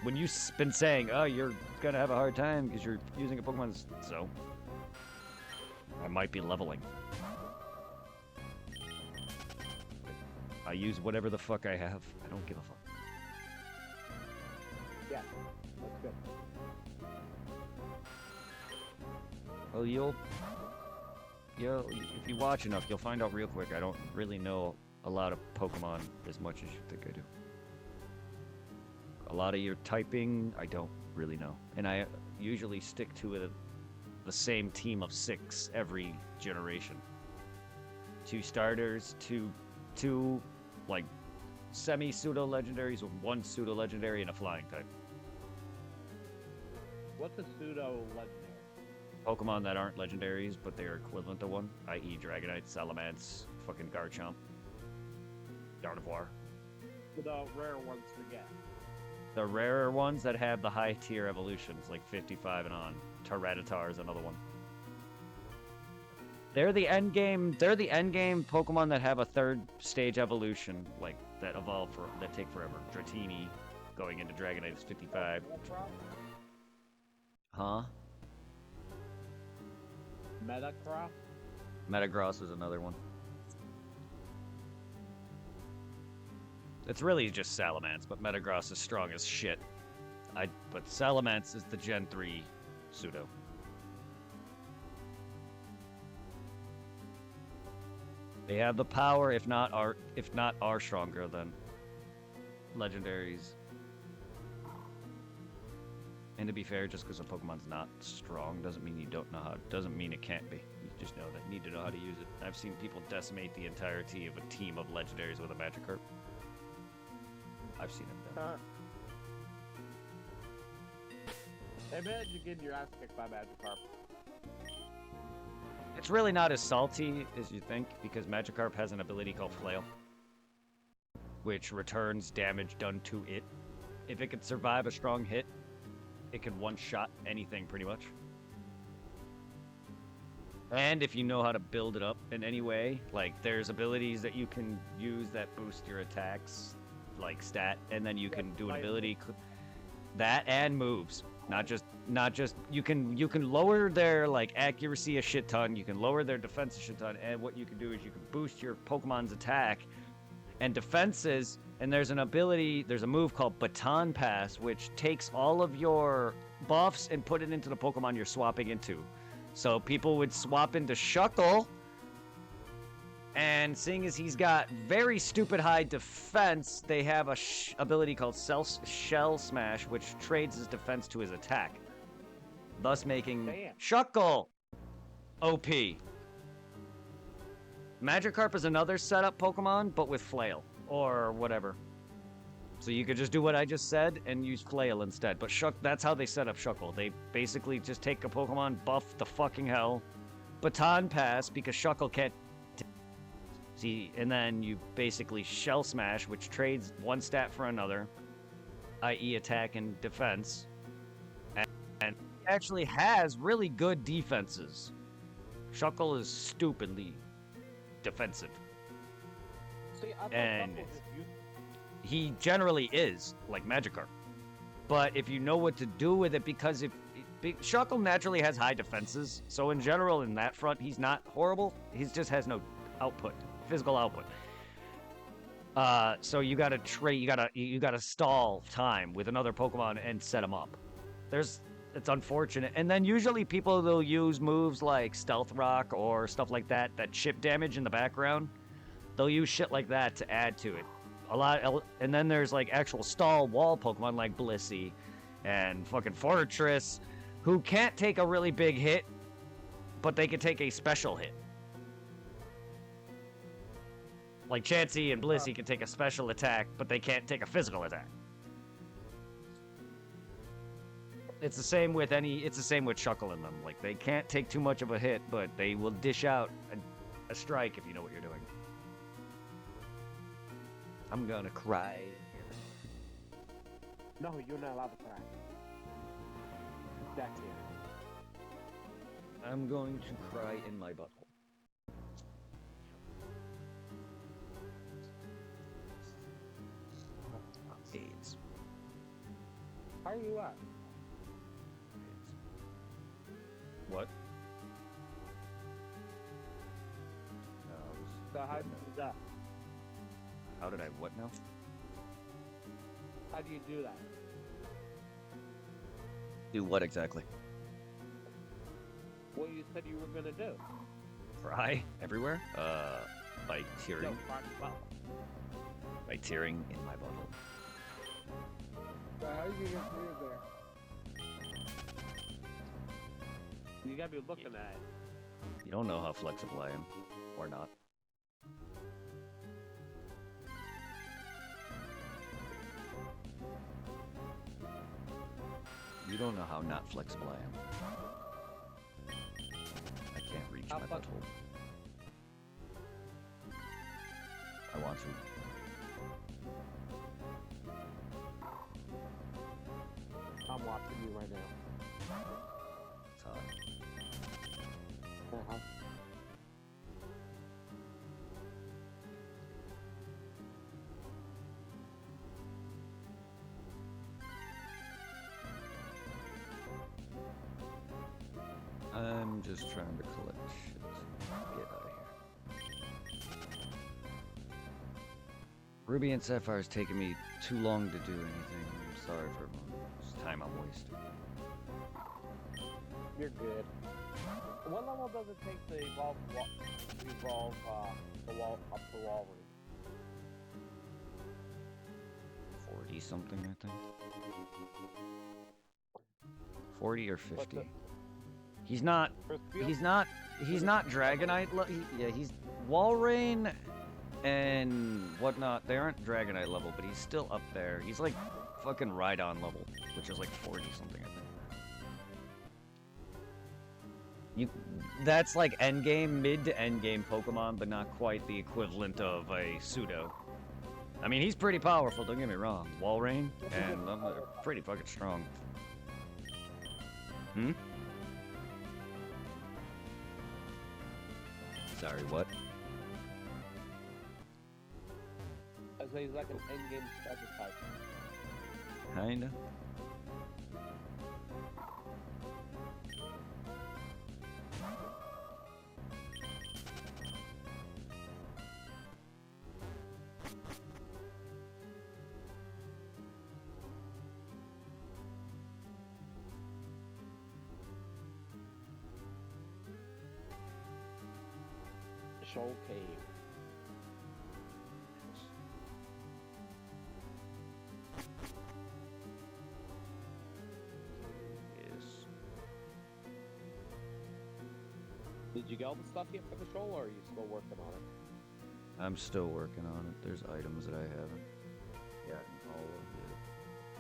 When you've been saying, oh, you're gonna have a hard time because you're using a Pokemon, so I might be leveling. I use whatever the fuck I have. I don't give a fuck. Yeah, that's good. Well, if you watch enough, you'll find out real quick. I don't really know a lot of Pokemon as much as you think I do. A lot of your typing, I don't really know. And I usually stick to the same team of 6 every generation. 2 starters, two like semi-pseudo-legendaries, 1 pseudo-legendary, and a flying type. What's a pseudo legendary? Pokemon that aren't legendaries, but they're equivalent to one, i.e. Dragonite, Salamence, fucking Garchomp. Gardevoir. The rare ones to get. The rarer ones that have the high tier evolutions, like 55 and on. Tyranitar is another one. They're the end game Pokemon that have a third stage evolution, like that evolve that take forever. Dratini going into Dragonite is 55. Huh? Metagross? Metagross is another one. It's really just Salamence, but Metagross is strong as shit. But Salamence is the Gen 3 pseudo. They have the power, if not are stronger than legendaries. And to be fair, just because a Pokemon's not strong doesn't mean you don't know how. Doesn't mean it can't be. You just know that need to know how to use it. I've seen people decimate the entirety of a team of legendaries with a Magikarp. I've seen it done. Hey man, you get your ass kicked by Magikarp. It's really not as salty as you think, because Magikarp has an ability called Flail, which returns damage done to it. If it could survive a strong hit, it can one-shot anything, pretty much. And if you know how to build it up in any way, like there's abilities that you can use that boost your attacks, like stat, and then you can do an ability that and moves. Not just you can lower their like accuracy a shit ton, you can lower their defense a shit ton, and what you can do is you can boost your Pokemon's attack and defenses, and there's a move called Baton Pass, which takes all of your buffs and put it into the Pokemon you're swapping into. So people would swap into Shuckle, and seeing as he's got very stupid high defense, they have a ability called Shell Smash, which trades his defense to his attack, thus making Shuckle OP. Magikarp is another setup Pokemon, but with Flail, or whatever. So you could just do what I just said and use Flail instead. But that's how they set up Shuckle. They basically just take a Pokemon, buff the fucking hell, Baton Pass, because Shuckle can't see, and then you basically Shell Smash, which trades one stat for another, i.e. attack and defense, and actually has really good defenses. Shuckle is stupidly defensive. See, I and he generally is, like Magikarp. But if you know what to do with it, because Shuckle naturally has high defenses, so in general, in that front, he's not horrible. He just has no physical output. So you gotta you gotta stall time with another Pokemon and set him up. It's unfortunate. And then usually people will use moves like Stealth Rock or stuff like that chip damage in the background. They'll use shit like that to add to it. And then there's like actual stall wall Pokemon like Blissey and fucking Fortress, who can't take a really big hit, but they can take a special hit. Like Chansey and Blissey can take a special attack, but they can't take a physical attack. It's the same with Shuckle in them. Like, they can't take too much of a hit, but they will dish out a strike if you know what you're doing. I'm gonna cry. No, you're not allowed to cry. That's it. I'm going to cry in my butthole. AIDS. How are you at? What? So how do you do that? How did I what now? How do you do that? Do what exactly? What you said you were gonna do? Cry everywhere? By tearing. No, By tearing in my butthole. So how you get through there? you gotta be looking at it. You don't know how flexible I am. Or not. You don't know how not flexible I am. I can't reach my butthole. I want to. I'm watching you right now. It's hot. Uh-huh. I'm just trying to collect shit. Get out of here. Ruby and Sapphire's taking me too long to do anything. I'm sorry for this time I'm wasting. You're good. What level does it take to evolve the wall up the wall room? 40 something, I think. 40 or 50. He's not Dragonite. Yeah, he's Walrein and whatnot. They aren't Dragonite level, but he's still up there. He's like fucking Rhydon level, which is like 40 something, I think. That's like endgame, mid to endgame Pokemon, but not quite the equivalent of a pseudo. I mean, he's pretty powerful, don't get me wrong. Walrein, and pretty fucking strong. Hmm? Sorry, what? I say he's like an endgame starter type. Kinda. Shoal Cave. Yes. Did you get all the stuff yet for the shoal, or are you still working on it? I'm still working on it. There's items that I haven't gotten all of yet.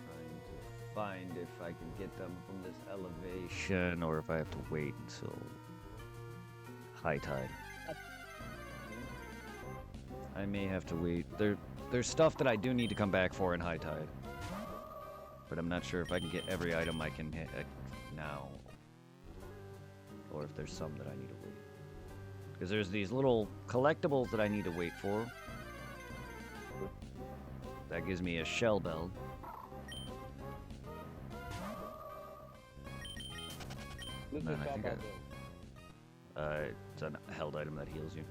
Trying to find if I can get them from this elevation or if I have to wait until high tide. I may have to wait. There's stuff that I do need to come back for in high tide. But I'm not sure if I can get every item I can hit now. Or if there's some that I need to wait. Because there's these little collectibles that I need to wait for. That gives me a shell bell. This Man, is I think I it's a held item that heals you.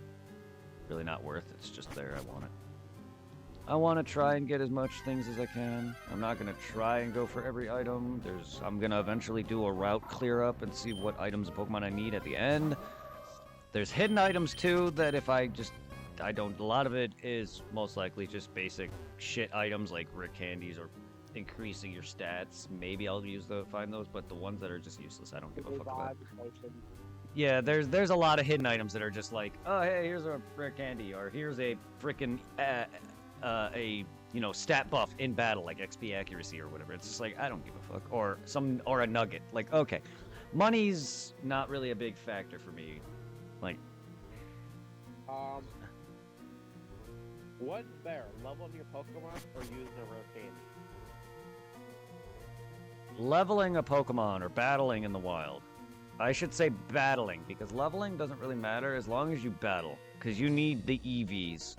Really not worth it. It's just there. I want it. I want to try and get as much things as I can. I'm not going to try and go for every item. I'm going to eventually do a route clear up and see what items and Pokemon I need at the end. There's hidden items too that if I don't, a lot of it is most likely just basic shit items like rare candies or increasing your stats. Maybe I'll find those, but the ones that are just useless, I don't give a fuck about. Yeah, there's a lot of hidden items that are just like, oh hey, here's a rare candy, or here's a freaking stat buff in battle like XP accuracy or whatever. It's just like I don't give a fuck. Or a nugget. Like, okay, money's not really a big factor for me. Like, what's better, leveling your Pokemon or using a rare candy? leveling a Pokemon or battling in the wild. I should say battling, because leveling doesn't really matter as long as you battle, because you need the EVs,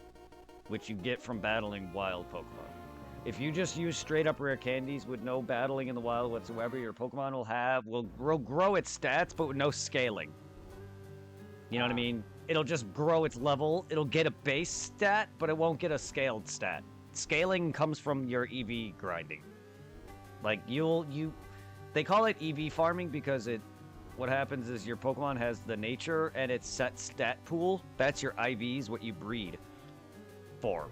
which you get from battling wild Pokemon. If you just use straight up rare candies with no battling in the wild whatsoever, your Pokemon will grow its stats, but with no scaling. You know what I mean? It'll just grow its level. It'll get a base stat, but it won't get a scaled stat. Scaling comes from your EV grinding. Like they call it EV farming because what happens is your Pokemon has the nature and its set stat pool. That's your IVs, what you breed for.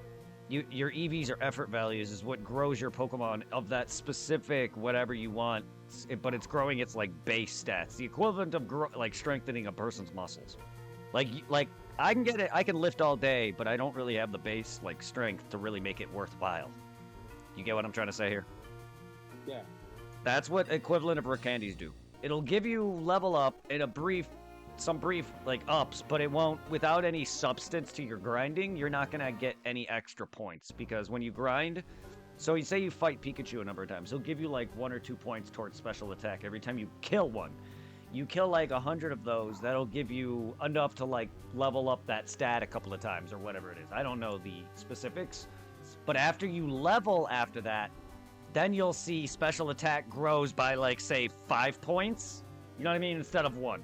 Your EVs or effort values is what grows your Pokemon of that specific whatever you want, but it's growing its like base stats, the equivalent of like strengthening a person's muscles. Like I can get it, I can lift all day, but I don't really have the base like strength to really make it worthwhile. You get what I'm trying to say here? Yeah. That's what equivalent of rare candies do. It'll give you level up in a brief some brief like ups, but it won't. Without any substance to your grinding, you're not gonna get any extra points because when you grind, so you say you fight Pikachu a number of times, he'll give you like 1 or 2 points towards special attack every time you kill one. You kill like 100 of those, that'll give you enough to like level up that stat a couple of times or whatever it is. I don't know the specifics, but after you level after that, then you'll see special attack grows by like say 5 points. You know what I mean? Instead of 1.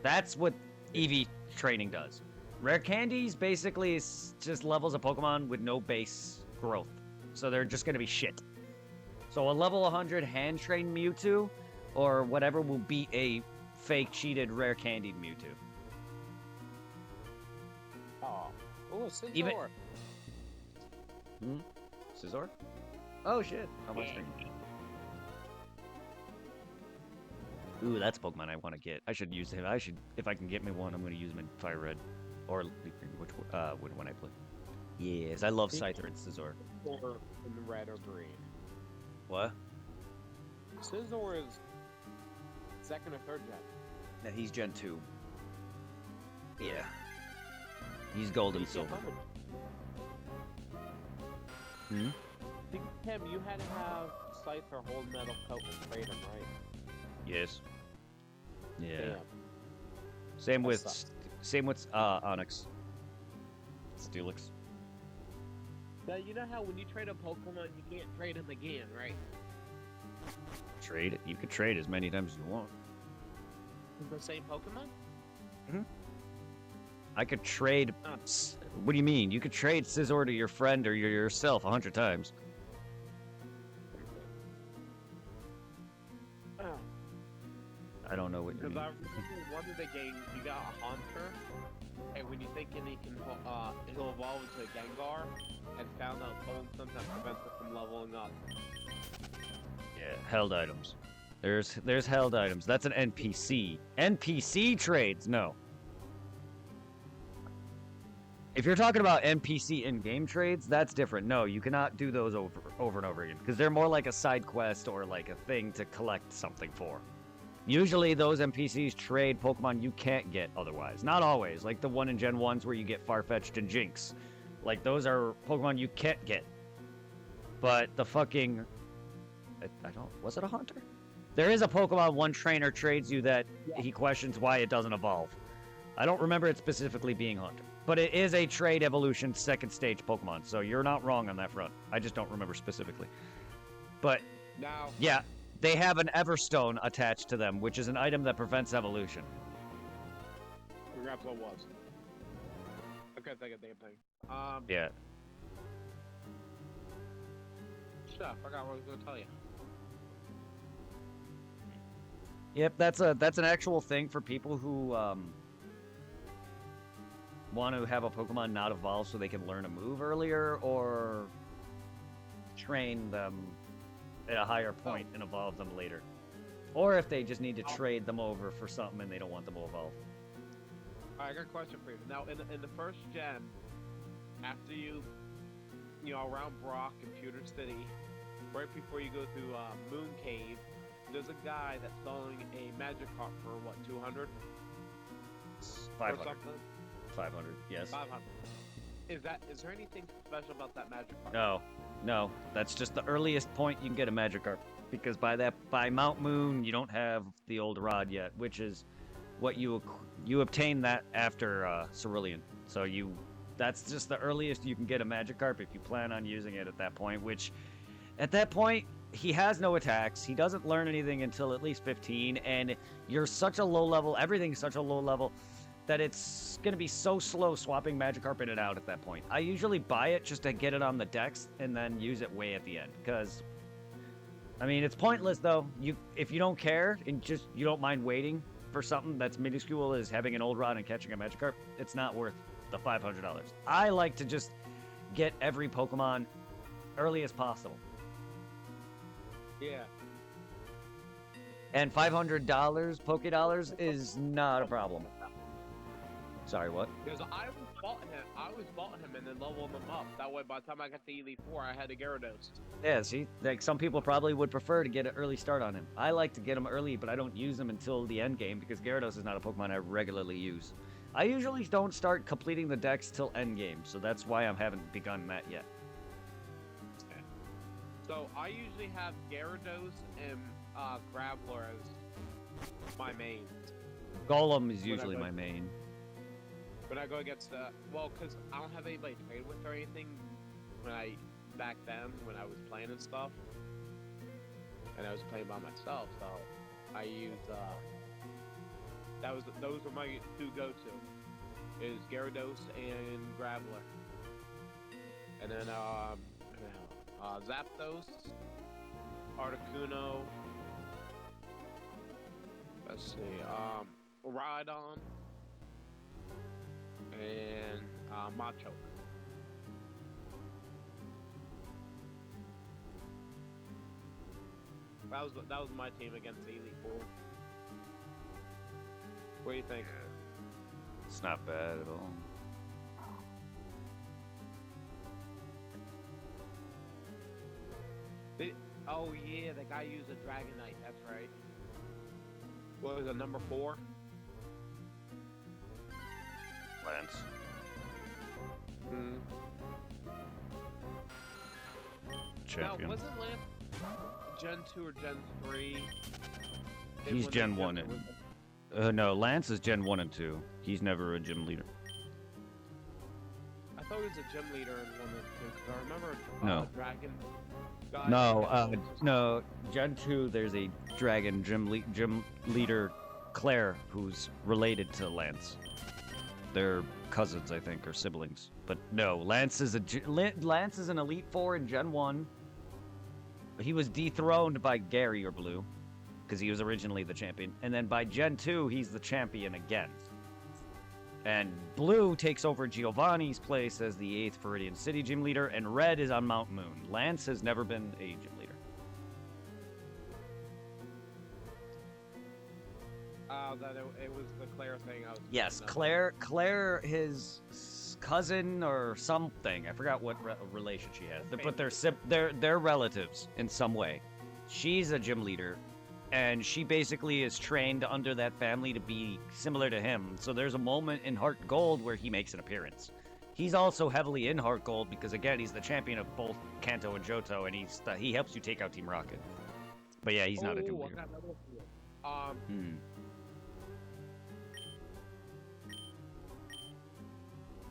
That's what EV training does. Rare candies basically is just levels of Pokemon with no base growth. So they're just gonna be shit. So a level 100 hand trained Mewtwo or whatever will beat a fake cheated rare candied Mewtwo. Oh, Scizor. Even- Scizor? Oh shit. How much Ooh, that's a Pokemon I want to get. I should use him. If I can get me one, I'm going to use him in Fire Red. Or, when I play. Yes, I love Scyther and Scizor. Or in red or green. What? Scizor is 2nd or 3rd gen. No, he's Gen 2. Yeah. He's gold and silver. Hmm? Tim, you had to have Scyther hold metal coat and trade him, right? Yes. Yeah. Damn. Same That with sucks. Onyx. Steelix. Now, you know how when you trade a Pokemon, you can't trade him again, right? Trade it. You could trade as many times as you want. The same Pokemon? I could trade. What do you mean? You could trade Scizor to your friend or yourself 100 times. I don't know what you Because mean. I remember one of the games, you got a Haunter, and when you think he can, he'll evolve into a Gengar, and found out Poland sometimes prevents it from leveling up. Yeah, held items. There's held items. That's an NPC. NPC trades, no. If you're talking about NPC in-game trades, that's different. No, you cannot do those over and over again because they're more like a side quest or like a thing to collect something for. Usually those NPCs trade Pokemon you can't get otherwise. Not always, like the one in Gen 1s where you get Farfetch'd and Jinx. Like those are Pokemon you can't get. But the fucking... I don't... Was it a Haunter? There is a Pokemon one trainer trades you that he questions why it doesn't evolve. I don't remember it specifically being Haunter. But it is a trade evolution 2nd stage Pokemon, so you're not wrong on that front. I just don't remember specifically. But, Now, yeah, they have an Everstone attached to them, which is an item that prevents evolution. perhaps what was. I couldn't think of the damn thing. Yeah. Shit, I forgot what I was going to tell you. Yep, that's an actual thing for people who want to have a Pokemon not evolve so they can learn a move earlier or train them at a higher point and evolve them later. Or if they just need to trade them over for something and they don't want them to evolve. Alright, I got a question for you. Now, in the 1st gen, after you around Brock and Pewter City, right before you go through Moon Cave, there's a guy that's selling a Magikarp for, what, 200? 500. Or something? 500, yes. 500. Is there anything special about that Magikarp? No. That's just the earliest point you can get a Magikarp. Because by Mount Moon, you don't have the old rod yet, which is what you obtain that after Cerulean. So that's just the earliest you can get a Magikarp if you plan on using it at that point, which at that point, he has no attacks. He doesn't learn anything until at least 15, and you're such a low level, everything's such a low level, that it's going to be so slow swapping Magikarp in and out at that point. I usually buy it just to get it on the decks and then use it way at the end, because, I mean, it's pointless, though. If you don't care and just you don't mind waiting for something that's minuscule as having an old rod and catching a Magikarp, it's not worth the $500. I like to just get every Pokemon early as possible. Yeah. And $500 Poké Dollars is not a problem. Sorry, what? Because I was vaulting him and then leveling him up. That way, by the time I got to Elite 4, I had a Gyarados. Yeah, see, like some people probably would prefer to get an early start on him. I like to get him early, but I don't use him until the end game because Gyarados is not a Pokemon I regularly use. I usually don't start completing the decks till end game, so that's why I haven't begun that yet. Okay. So I usually have Gyarados and Graveler as my main. Golem is usually my main. When I go against well, because I don't have anybody to trade with or anything. Back then when I was playing and stuff, and I was playing by myself, so I used those were my two go-to, is Gyarados and Graveler, and then Zapdos, Articuno. Let's see, Rhydon, and Machoke. That was my team against the Elite Four. What do you think? It's not bad at all. Oh yeah, the guy used a Dragonite. That's right. What was it, number 4? Lance. Champion. Now, wasn't Lance Gen 2 or Gen 3? He's Gen 1 no, Lance is Gen 1 and 2. He's never a gym leader. I thought he was a gym leader in 1 and 2, because I remember No. Dragon guy. No, Gen 2, there's a dragon gym leader, Claire, who's related to Lance. They're cousins, I think, or siblings. But no, Lance is an Elite Four in Gen 1. He was dethroned by Gary or Blue, because he was originally the champion. And then by Gen 2, he's the champion again. And Blue takes over Giovanni's place as the 8th Viridian City gym leader, and Red is on Mount Moon. Lance has never been a gym leader. That it was the Claire thing. Yes, Claire, his cousin or something. I forgot what relation she has. But they're relatives in some way. She's a gym leader, and she basically is trained under that family to be similar to him. So there's a moment in Heart Gold where he makes an appearance. He's also heavily in Heart Gold because, again, he's the champion of both Kanto and Johto, and he helps you take out Team Rocket. But yeah, he's not a gym leader.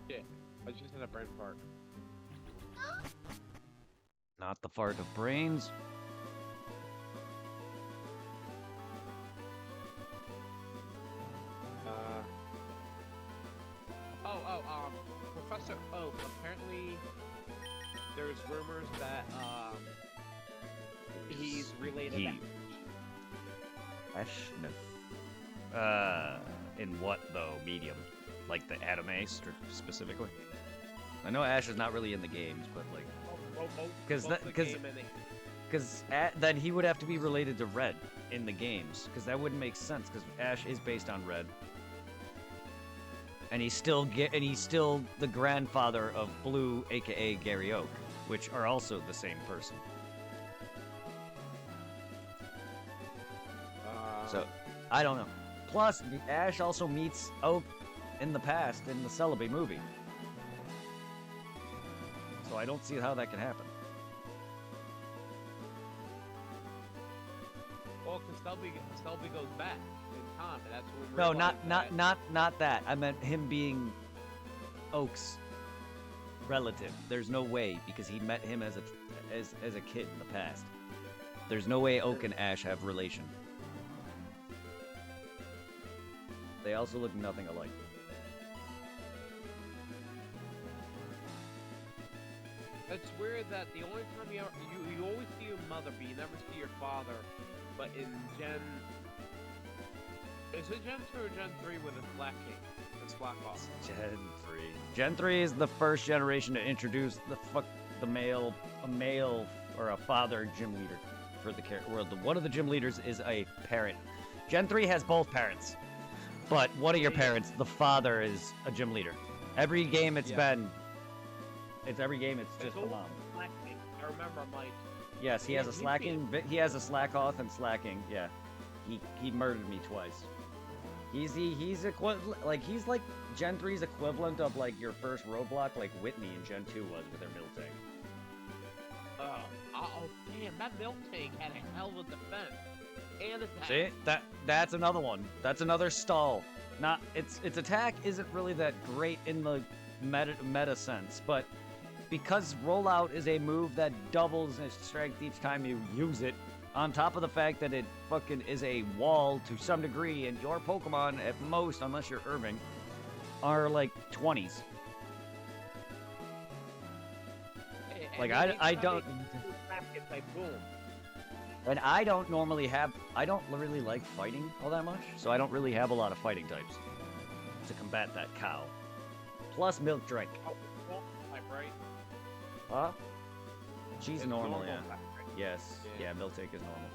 Yeah, I just had a brain fart. Not the fart of brains. Professor Oak, apparently there's rumors that he's related to Ash? No. In what, though, medium? Like the anime, specifically? I know Ash is not really in the games, but like... Because then he would have to be related to Red in the games, because that wouldn't make sense, because Ash is based on Red. And he's still the grandfather of Blue, aka Gary Oak, which are also the same person. So, I don't know. Plus, Ash also meets Oak in the past in the Celebi movie. So I don't see how that can happen. Well, because Celebi goes back in time, and that's when we No, realize not that. I meant him being Oak's relative. There's no way, because he met him as a kid in the past. There's no way Oak and Ash have relation. They also look nothing alike. It's weird that the only time you always see your mother, but you never see your father. But in is it Gen 2 or Gen 3 with a Black King? It's Black Boss. Gen 3. Gen 3 is the first generation to introduce a male or a father gym leader for the character. One of the gym leaders is a parent. Gen 3 has both parents. But one of your parents, the father, is a gym leader. Every game it's been. It's every game. It's just the all mom. slacking. I remember. I'm like, Yes, he Yeah, has a he's slacking. He has a slack off and slacking. Yeah, he murdered me twice. He's like Gen 3's equivalent of like your first Roblox, like Whitney in Gen 2 was with her milk tank. oh damn, that milk tank had a hell of a defense and attack. See, that's another one. That's another stall. Not its attack isn't really that great in the meta sense, but because rollout is a move that doubles its strength each time you use it, on top of the fact that it fucking is a wall to some degree, and your Pokemon at most, unless you're Irving, are like 20s. Like I don't. It's like boom. And I don't normally have, I don't really like fighting all that much, so I don't really have a lot of fighting types to combat that cow. Plus milk drink. Type, right? Huh? She's It's normal, normal yeah. type, right? Yes, Yeah. yeah, milk take is normal.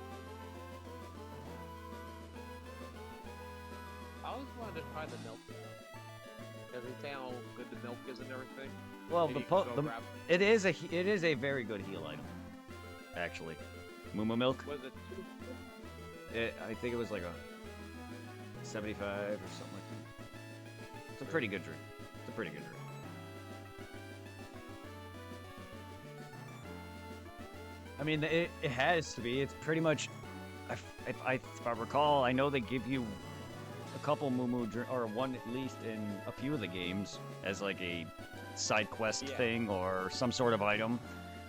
I always wanted to try the milk. Does it say how good the milk is and everything? Well, Maybe the you can go grab- it is a very good heal item, actually. Moo milk. Was it I think it was like a 75 or something like that. It's a pretty good drink. It's a pretty good drink. I mean, it has to be. It's pretty much, if I recall, I know they give you a couple Moo or one at least in a few of the games as like a side quest thing or some sort of item.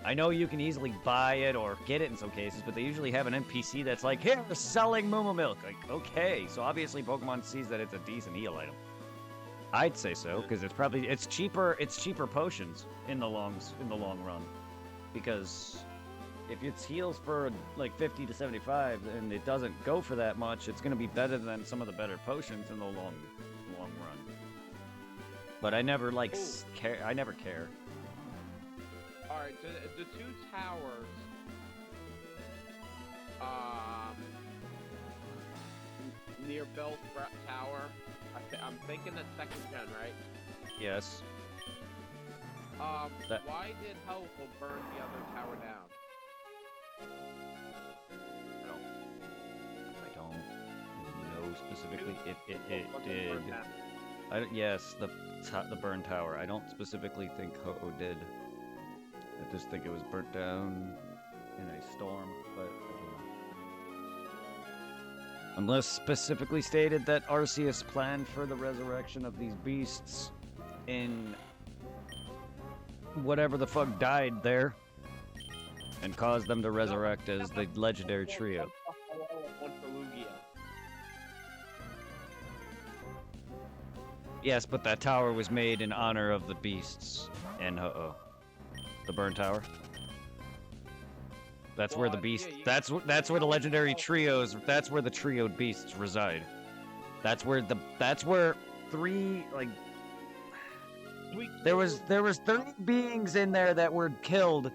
I know you can easily buy it or get it in some cases, but they usually have an NPC that's like, here, selling Moo milk. Like, okay, so obviously Pokemon sees that it's a decent heal item. I'd say so, because it's cheaper potions in the long run. Because if it's heals for like 50 to 75 and it doesn't go for that much, it's going to be better than some of the better potions in the long run. But I never care. I never care. Alright, the two towers, near Bell's Tower, I'm thinking that's second gen, right? Yes. Why did Helpful burn the other tower down? I don't know specifically if it What's did. burned down? Yes, the burn tower. I don't specifically think Ho-Oh did. I just think it was burnt down in a storm, but I don't know. Unless specifically stated that Arceus planned for the resurrection of these beasts in whatever the fuck died there and caused them to resurrect as the legendary trio. One for Lugia. Yes, but that tower was made in honor of the beasts and Ho-Oh. The burn tower. That's where the beast. Yeah, That's where the legendary trios. That's where the trioed beasts reside. That's where three like. There was 3 beings in there that were killed,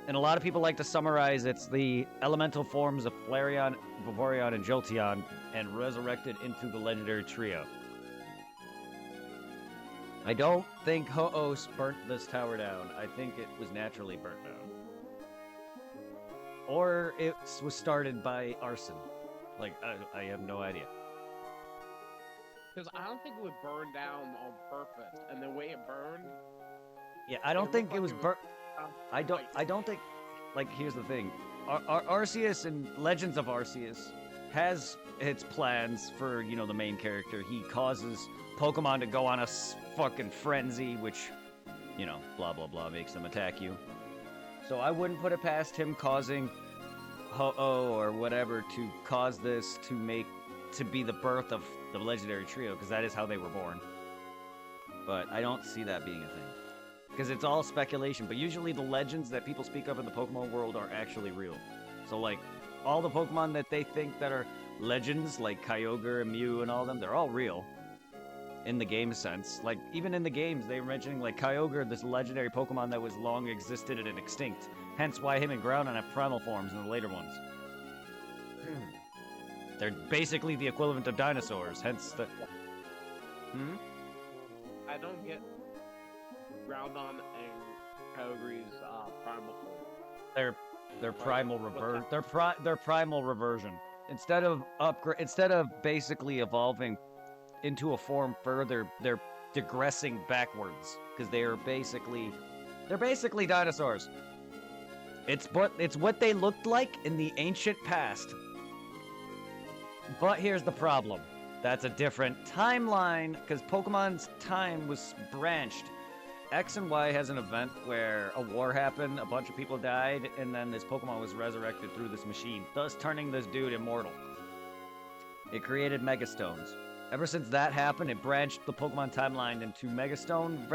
and a lot of people like to summarize it's the elemental forms of Flareon, Vaporeon, and Jolteon, and resurrected into the legendary trio. I don't think Ho-Oh burnt this tower down. I think it was naturally burnt down. Or it was started by arson. Like, I have no idea. Because I don't think it would burn down on purpose, and the way it burned. Yeah, I don't think it was burnt. I don't think. Like, here's the thing: Arceus and Legends of Arceus has its plans for the main character. He causes Pokemon to go on a fucking frenzy, which, blah blah blah, makes them attack you. So I wouldn't put it past him causing Ho-Oh or whatever to cause this to be the birth of the legendary trio, because that is how they were born. But I don't see that being a thing, because it's all speculation. But usually the legends that people speak of in the Pokemon world are actually real. So like all the Pokemon that they think that are legends, like Kyogre and Mew and all of them, they're all real in the game sense. Like even in the games they were mentioning like Kyogre, this legendary Pokemon that was long existed and extinct, hence why him and Groudon have primal forms in the later ones. They're basically the equivalent of dinosaurs, hence the... Hmm? I don't get Groudon and Kyogre's primal form. Their primal reversion. Their primal reversion. Instead of basically evolving into a form further, they're digressing backwards because they're basically dinosaurs. It's what they looked like in the ancient past. But here's the problem. That's a different timeline because Pokemon's time was branched. X and Y has an event where a war happened, a bunch of people died, and then this Pokemon was resurrected through this machine, thus turning this dude immortal. It created Megastones. Ever since that happened, it branched the Pokemon timeline into Megastone,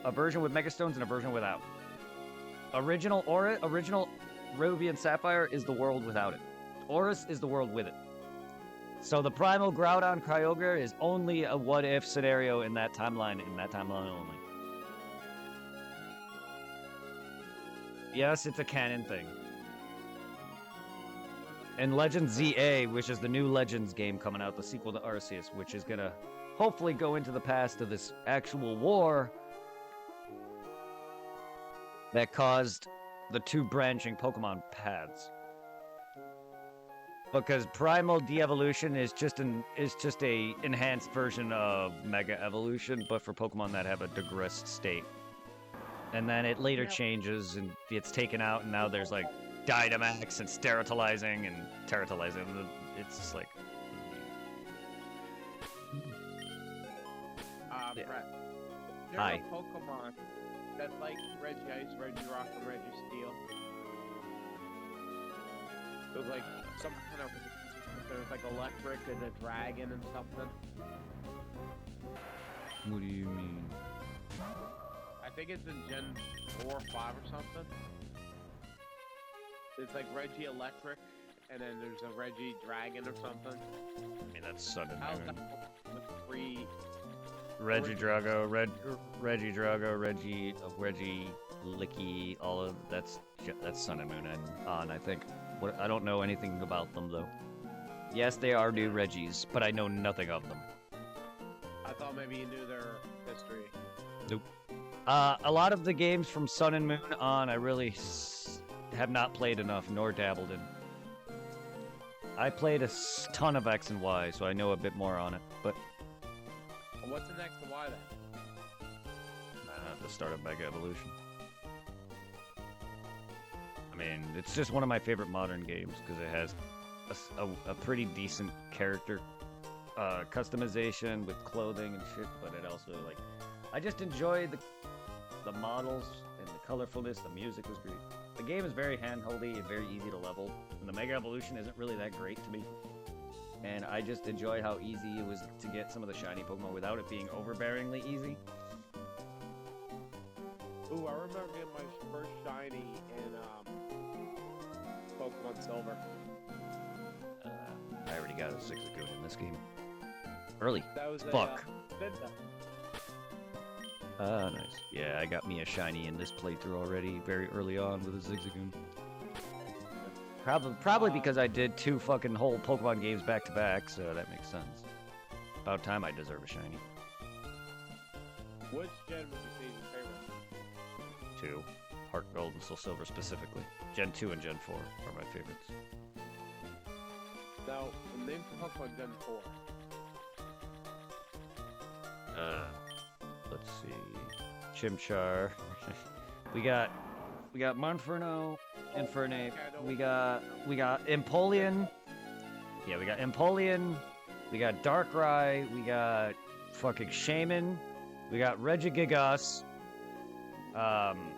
a version with Megastones and a version without. Original Ruby and Sapphire is the world without it. Oris is the world with it. So the primal Groudon Kyogre is only a what-if scenario in that timeline only. Yes, it's a canon thing. And Legends ZA, which is the new Legends game coming out, the sequel to Arceus, which is gonna hopefully go into the past of this actual war that caused the two branching Pokemon paths. Because Primal De-Evolution is just a enhanced version of Mega Evolution, but for Pokemon that have a digressed state. And then it later changes and it's taken out, and now there's like Dynamax and Sterilizing and Territalizing. It's just like. Brett. There's Hi. a Pokemon that's like Regice, Regirock, and Registeel. It was like some kind of. There was like electric and a dragon and something. What do you mean? I think it's in Gen 4 or 5 or something. It's like Reggie Electric, and then there's a Reggie Dragon or something. I mean, that's Sun and How's Moon. that with three? Regidrago, Reggie Licky, all of that's Sun and Moon and on, I think. I don't know anything about them though. Yes, they are new Reggies, but I know nothing of them. I thought maybe you knew their history. Nope. A lot of the games from Sun and Moon on, I really have not played enough nor dabbled in. I played a ton of X and Y, so I know a bit more on it, but Well, what's the next to Y then? the start of Mega Evolution. I mean, it's just one of my favorite modern games because it has a pretty decent character customization with clothing and shit, but it also, like, I just enjoy the models and the colorfulness. The music was great. The game is very handholdy and very easy to level, and the Mega Evolution isn't really that great to me. And I just enjoy how easy it was to get some of the shiny Pokemon without it being overbearingly easy. Ooh, I remember getting my first shiny in Pokemon Silver. I already got a Zigzagoon in this game. Early. That was Fuck. Vinda. Nice. Yeah, I got me a shiny in this playthrough already, very early on with a Zigzagoon. Probably because I did 2 fucking whole Pokemon games back to back, so that makes sense. About time I deserve a shiny. Which gen would you say is your favorite? 2. Heart Gold and Soul Silver specifically. Gen 2 and Gen 4 are my favorites. Now, name for Pokemon Gen 4. Let's see. Chimchar. we got Monferno, Infernape. We got Empoleon. Yeah, we got Empoleon. We got Darkrai. We got fucking Shaman. We got Regigigas. Pachirisu.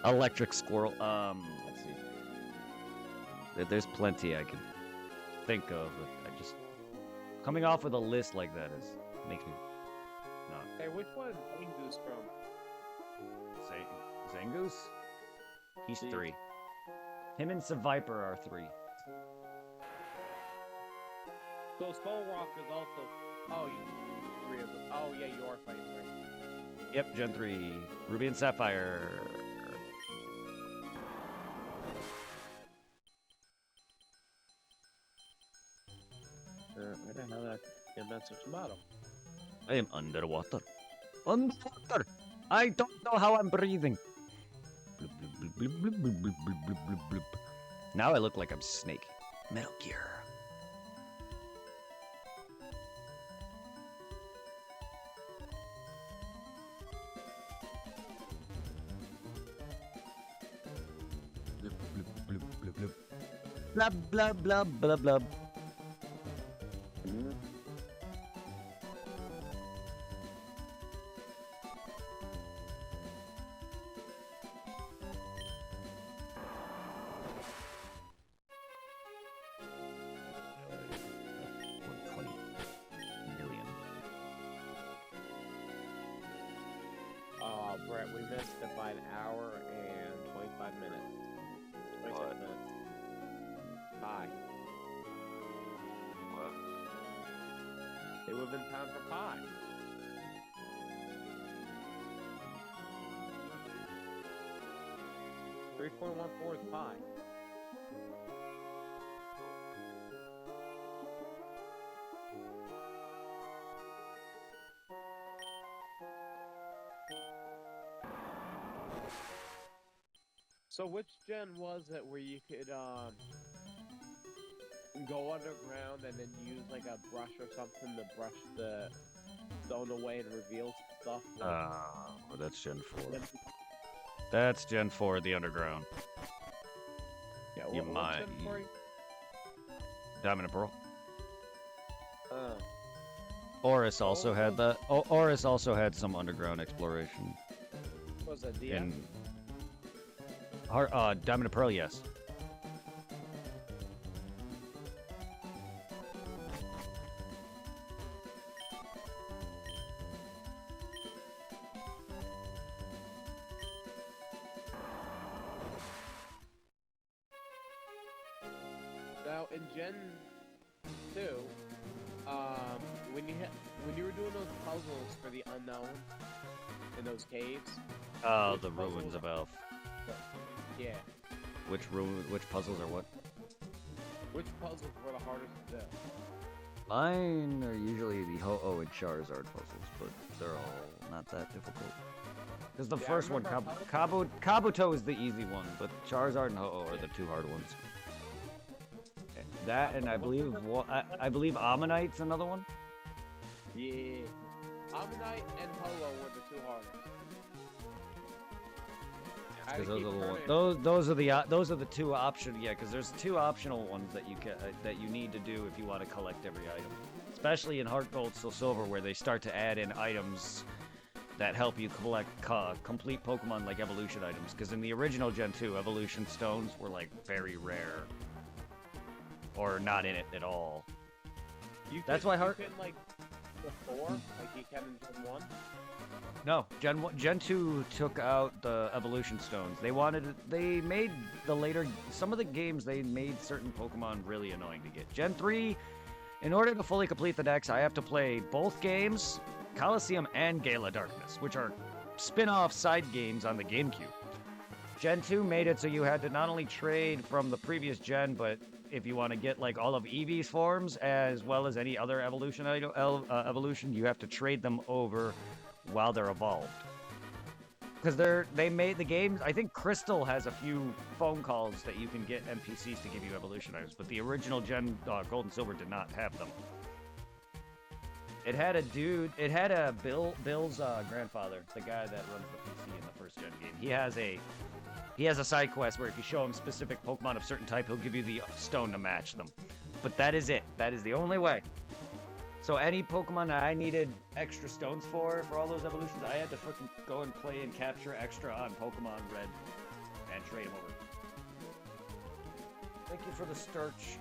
Electric Squirrel. Let's see. There's plenty I can think of. But I just coming off with a list like that makes me not. Hey, which one is Zangoose from? Zangoose? He's Jeez. 3. Him and Seviper are 3. So Solrock is also. Oh, you 3 of them. Oh yeah, you are fighting 3. Yep, Gen 3. Ruby and Sapphire. And that's a tomato. I am underwater. Underwater! I don't know how I'm breathing. Bloop, bloop, bloop, bloop, bloop, bloop, bloop, bloop, bloop, bloop. Now I look like I'm Snake. Metal Gear. Bloop, bloop, bloop, bloop, bloop. Blub, blub, blub, blub, blub. Brett, we missed it by an hour and 25 minutes. 27 minutes. Pie. What? They would have been time for pie. $3.14 is pie. So which gen was it where you could go underground and then use like a brush or something to brush the stone away and reveal stuff? Well, that's Gen 4. That's Gen 4, the underground. Yeah, You what's might. Gen 4? Diamond and Pearl. Uh, Oris also had that. Oris also had some underground exploration. was that DF? In Diamond and Pearl, yes. Now in Gen 2, when you were doing those puzzles for the unknown in those caves, Oh, Which the puzzle? ruins of Elf. yeah, Which puzzles are what? which puzzles were the hardest to do? Mine are usually the Ho-Oh and Charizard puzzles, but they're all not that difficult. Because the Yeah, I first one, remember Kabuto is the easy one, but Charizard and Ho-Oh are the two hard ones. That and I believe I believe Ammonite's another one. Yeah, Ammonite and Polo were the two hardest. I Because keep those are the ones. turning- Those are the two option. Yeah, because there's two optional ones that you that you need to do if you want to collect every item, especially in Heart Gold, Soul Silver, where they start to add in items that help you collect complete Pokemon like evolution items. Because in the original Gen 2, evolution stones were like very rare, or not in it at all. That's why Heart- You couldn't, like before, like you can in Gen 1. No, Gen 2 took out the evolution stones. They made the later, some of the games, they made certain Pokemon really annoying to get. Gen 3, in order to fully complete the decks, I have to play both games, Coliseum and Gala Darkness, which are spin-off side games on the GameCube. Gen 2 made it so you had to not only trade from the previous gen, but if you want to get like all of Eevee's forms, as well as any other evolution evolution, you have to trade them over while they're evolved. Because they made the games, I think Crystal has a few phone calls that you can get NPCs to give you evolution items, but the original Gen Gold and Silver did not have them. It had Bill's grandfather, the guy that runs the PC in the first gen game. He has a side quest where if you show him specific Pokemon of certain type, he'll give you the stone to match them. But that is it. That is the only way. So any Pokemon that I needed extra stones for all those evolutions, I had to fucking go and play and capture extra on Pokemon Red and trade them over. Thank you for the starch.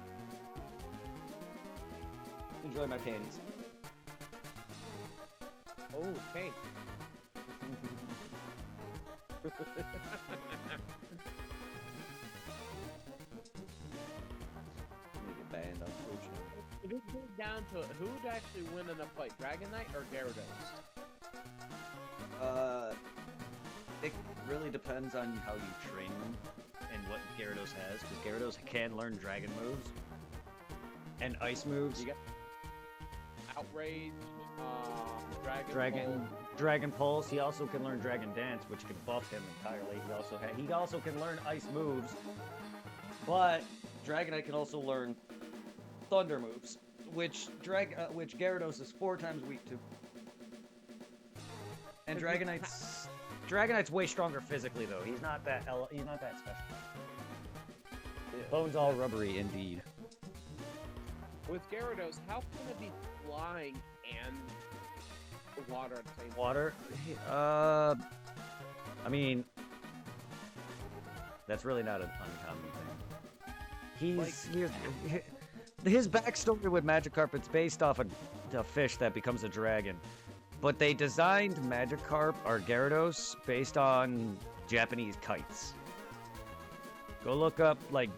Enjoy my panties. Oh, okay. Banned on Twitch. If it came down to it, who would actually win in a fight, Dragonite or Gyarados? It really depends on how you train them and what Gyarados has, because Gyarados can learn dragon moves and ice moves. Outrage, Dragon, Pulse. Dragon Pulse. He also can learn Dragon Dance, which can buff him entirely. He also can learn ice moves, but Dragonite can also learn thunder moves, which Gyarados is 4 times weak to. And Dragonite's way stronger physically though. He's not that special. Bone's all rubbery indeed. With Gyarados, how can it be flying and water at the same time? Water? I mean, that's really not an uncommon thing. His backstory with Magikarp, it's based off a fish that becomes a dragon. But they designed Magikarp, or Gyarados, based on Japanese kites. Go look up, like,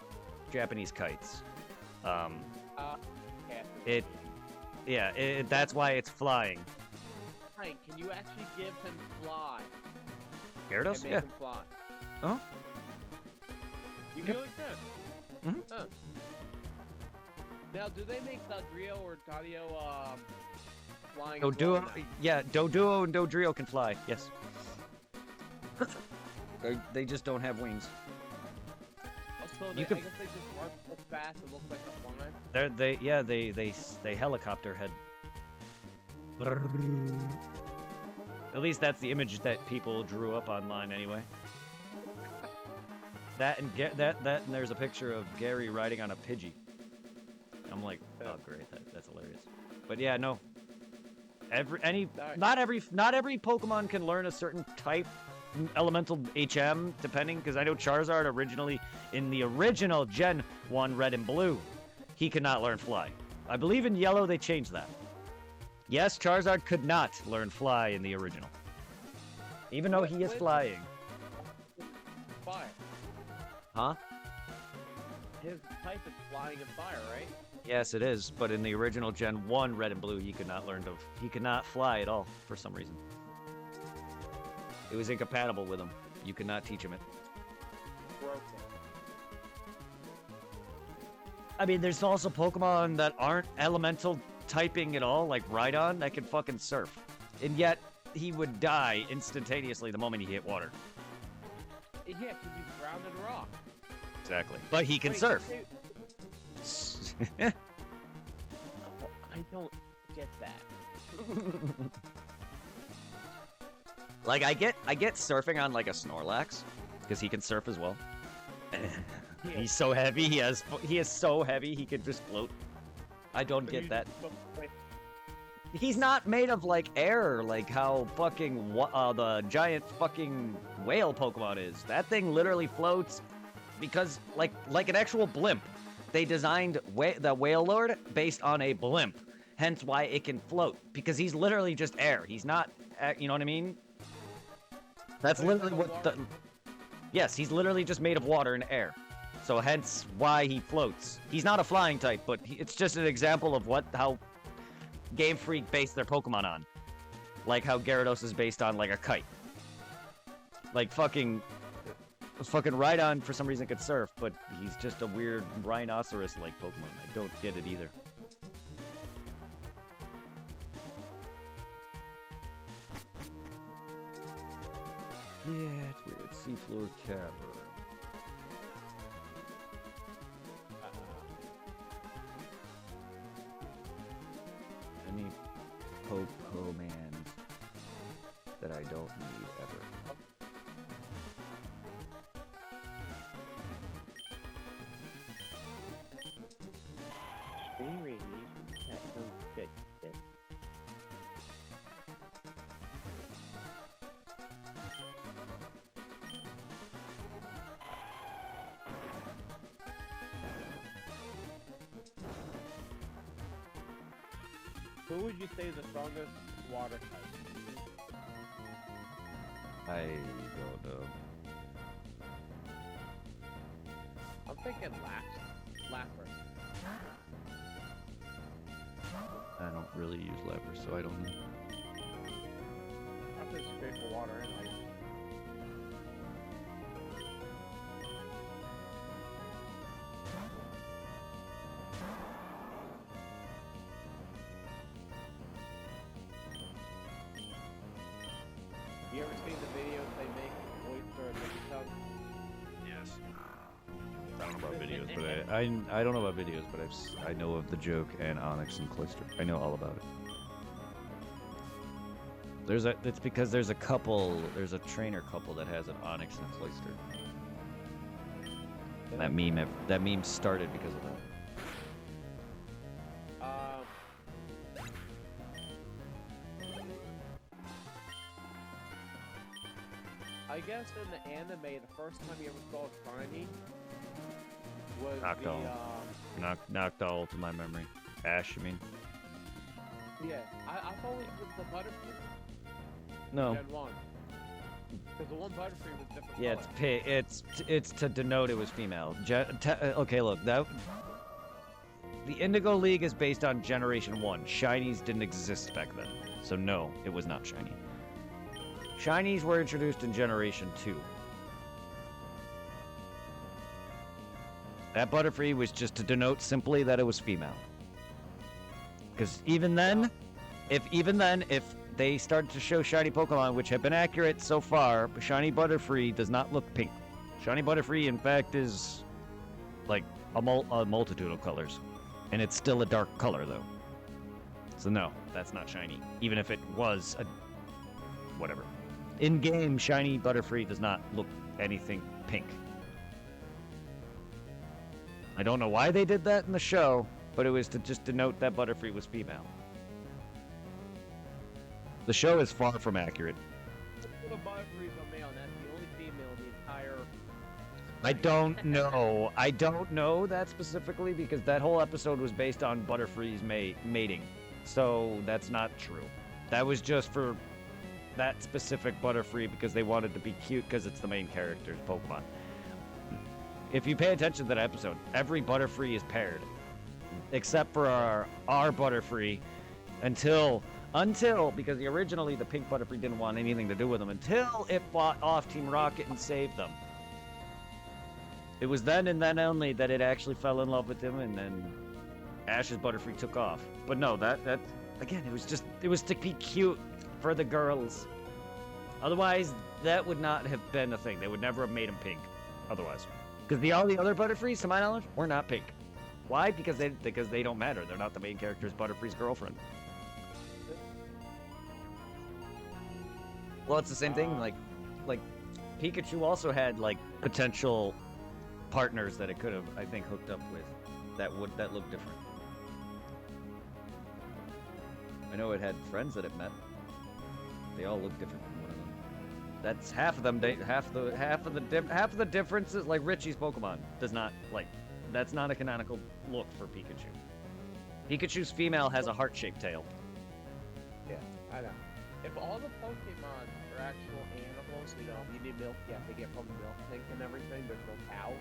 Japanese kites. That's why it's flying. Hi, can you actually give him fly? Gyarados? And make Yeah. him fly? Oh? You Yep. really can? Mhm. Huh. Now, do they make Dodrio or Dodio, flying as well or Doduo, not? yeah, Doduo and Dodrio can fly, yes. They just don't have wings. Also, You I could- guess they just work so fast it looks like a flying. They helicopter head. At least that's the image that people drew up online anyway. That and there's a picture of Gary riding on a Pidgey. I'm like, oh great, that's hilarious. But yeah, no. Not every Pokemon can learn a certain type elemental HM, depending, because I know Charizard originally, in the original Gen 1 Red and Blue, he could not learn Fly. I believe in Yellow they changed that. Yes, Charizard could not learn Fly in the original. Even though he is flying. Fire. Huh? His type is flying and fire, right? Yes, it is, but in the original Gen 1 Red and Blue, he could not fly at all, for some reason. It was incompatible with him. You could not teach him it. Broken. I mean, there's also Pokemon that aren't elemental typing at all, like Rhydon, that can fucking surf. And yet, he would die instantaneously the moment he hit water. Yeah, because he's grounded rock. Exactly. But he can Wait, surf. I don't get that. Like, I get surfing on, like, a Snorlax, because he can surf as well. He's so heavy, he is so heavy, he could just float. I don't get that. He's not made of, like, air, like how fucking the giant fucking whale Pokemon is. That thing literally floats because, like an actual blimp. They designed the Whale Lord based on a blimp, hence why it can float, because he's literally just air. He's not, you know what I mean? That's literally what the... Yes, he's literally just made of water and air. So hence why he floats. He's not a flying type, but it's just an example of how Game Freak based their Pokemon on. Like how Gyarados is based on, like, a kite. Like, fucking Rhydon, for some reason, could surf, but he's just a weird rhinoceros-like Pokemon. I don't get it either. Yeah, it's weird. Seafloor Cavern. Any Pokemon that I don't need ever. Who would you say is the strongest water type? I don't know. I'm thinking Lapras. I don't really use Lapras, so I don't know. Lapras is great for water and ice. You ever seen the videos they make with oyster and lemon tongue? Yes. I don't know about videos, but I don't know about videos, but I know of the joke and Onyx and Cloister. I know all about it. It's because there's a trainer couple that has an Onyx and a Cloister. That meme started because of that. I guess in the anime, the first time you ever saw shiny was Knocked all to my memory. Ash, you mean? Yeah, I thought it was the Butterfree. No. Gen 1. Because the one Butterfree was different. Yeah, color. it's to denote it was female. Okay, look, the Indigo League is based on Generation 1. Shinies didn't exist back then, so no, it was not shiny. Shinies were introduced in Generation 2. That Butterfree was just to denote simply that it was female. Because even then, if they started to show shiny Pokemon, which have been accurate so far, but shiny Butterfree does not look pink. Shiny Butterfree, in fact, is like a multitude of colors. And it's still a dark color, though. So no, that's not shiny. Even if it was a... whatever. In-game, shiny Butterfree does not look anything pink. I don't know why they did that in the show, but it was to just denote that Butterfree was female. The show is far from accurate. The Butterfrees are male, and that's the only female in the entire... I don't know. I don't know that specifically because that whole episode was based on Butterfree's mating. So that's not true. That was just for that specific Butterfree because they wanted to be cute because it's the main character's Pokemon. If you pay attention to that episode, every Butterfree is paired. Except for our Butterfree until because originally the pink Butterfree didn't want anything to do with them until it fought off Team Rocket and saved them. It was then and then only that it actually fell in love with him, and then Ash's Butterfree took off. But no, that again, it was to be cute for the girls. Otherwise, that would not have been a thing. They would never have made him pink. Otherwise, because all the other Butterfrees, to my knowledge, were not pink. Why? Because they don't matter. They're not the main character's Butterfree's girlfriend. Well, it's the same thing. Like Pikachu also had like potential partners that it could have, I think, hooked up with that looked different. I know it had friends that it met. They all look different from one another. That's half of them. Half of the differences. Like Richie's Pokemon does not like. That's not a canonical look for Pikachu. Pikachu's female has a heart-shaped tail. Yeah, I know. If all the Pokemon are actual animals, you need milk, you have to get from the milk tank and everything, there's no cows.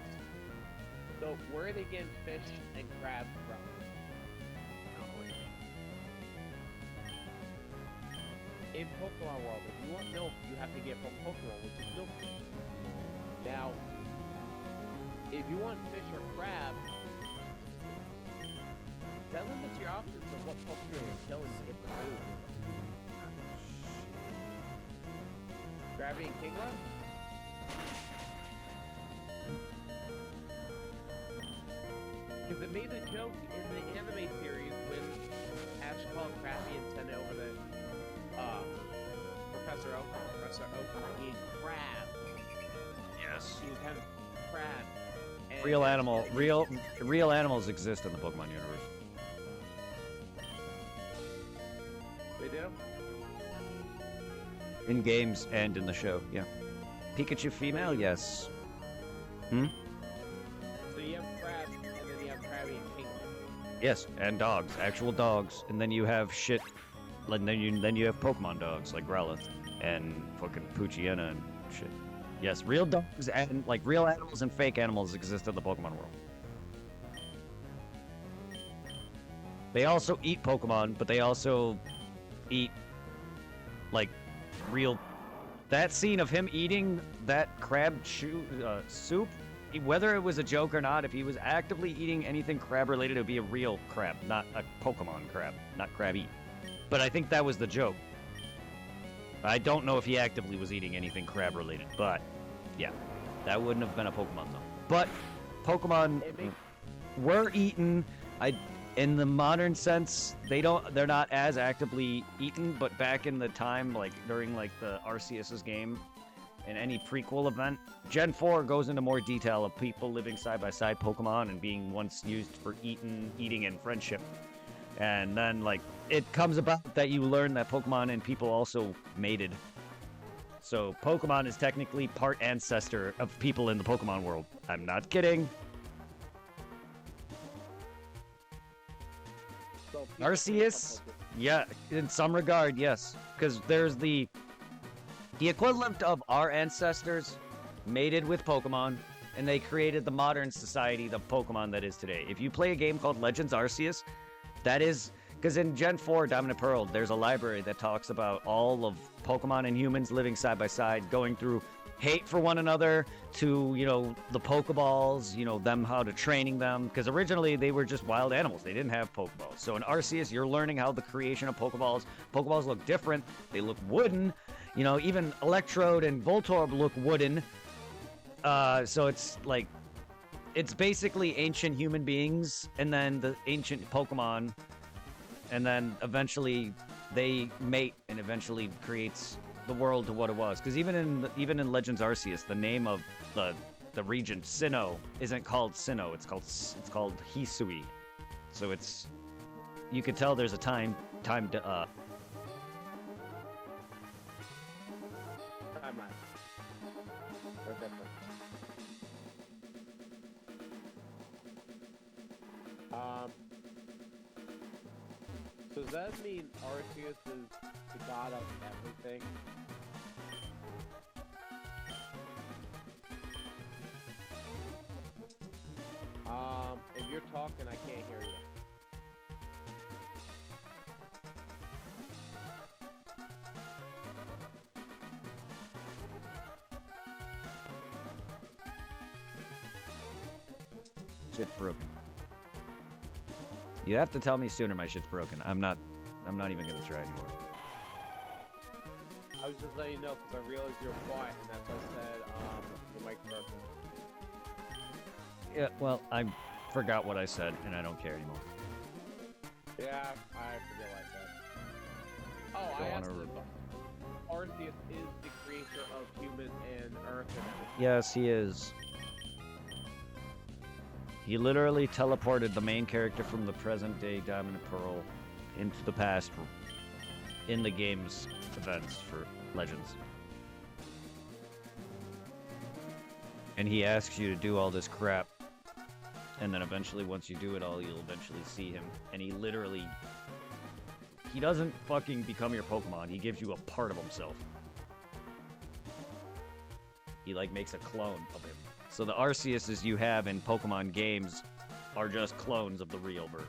So where are they getting fish and crabs from? In Pokemon World, if you want milk, you have to get from Pokemon, which is milk. Now, if you want fish or crabs, that limits your options of what Pokemon you're killing to get the food. Krabby and Kingler? Because it made a joke in the anime series when Ash called Krabby and sent over the Professor Oak eating crab. Yes. He was having crab. And Real animals exist in the Pokemon universe. They do? In games and in the show, yeah. Pikachu female, yes. So you have crab, and then you have Krabby and Kingler. Yes, and dogs, actual dogs, and then you have shit. And then you have Pokemon dogs like Growlithe and fucking Poochyena and shit. Yes, real dogs and like real animals and fake animals exist in the Pokemon world. They also eat Pokemon, but they also eat like real. That scene of him eating that crab soup, whether it was a joke or not, if he was actively eating anything crab related, it would be a real crab, not a Pokemon crab, not crab eat. But I think that was the joke. I don't know if he actively was eating anything crab related, but yeah, that wouldn't have been a Pokemon though. But Pokemon were eaten. In the modern sense, they're not as actively eaten, but back in the time, like during like the Arceus's game, in any prequel event, Gen 4 goes into more detail of people living side by side Pokemon and being once used for eating and friendship. And then like it comes about that you learn that Pokemon and people also mated. So Pokemon is technically part ancestor of people in the Pokemon world. I'm not kidding. So people Arceus, can yeah, in some regard, yes, because there's the equivalent of our ancestors mated with Pokemon, and they created the modern society, the Pokemon that is today. If you play a game called Legends Arceus, that is because in Gen 4 Diamond and Pearl, there's a library that talks about all of Pokemon and humans living side by side, going through hate for one another to, you know, the Pokeballs, you know, them how to training them, because originally they were just wild animals. They didn't have Pokeballs. So in Arceus, you're learning how the creation of Pokeballs. Pokeballs look different. They look wooden. You know, even Electrode and Voltorb look wooden. So it's like, it's basically ancient human beings and then the ancient Pokemon, and then eventually they mate and eventually creates the world to what it was. Because even in Legends Arceus, the name of the region Sinnoh isn't called Sinnoh. It's called Hisui. So it's, you could tell there's a time to timeline. They're different. So does that mean Arceus is the god of everything? If you're talking, I can't hear you. Shit's broken. You have to tell me sooner my shit's broken. I'm not even gonna try anymore. I was just letting you know because I realized you were quiet, and that's why I said the mic broken. Yeah, well, I forgot what I said, and I don't care anymore. Yeah, I forget what I said. Oh, Go I on asked over. if Arceus is the creator of human and Earth and everything. Yes, he is. He literally teleported the main character from the present day Diamond and Pearl into the past in the game's events for Legends. And he asks you to do all this crap. And then eventually, once you do it all, you'll eventually see him. And he literally... he doesn't fucking become your Pokemon. He gives you a part of himself. He, like, makes a clone of him. So the Arceuses you have in Pokemon games are just clones of the real version.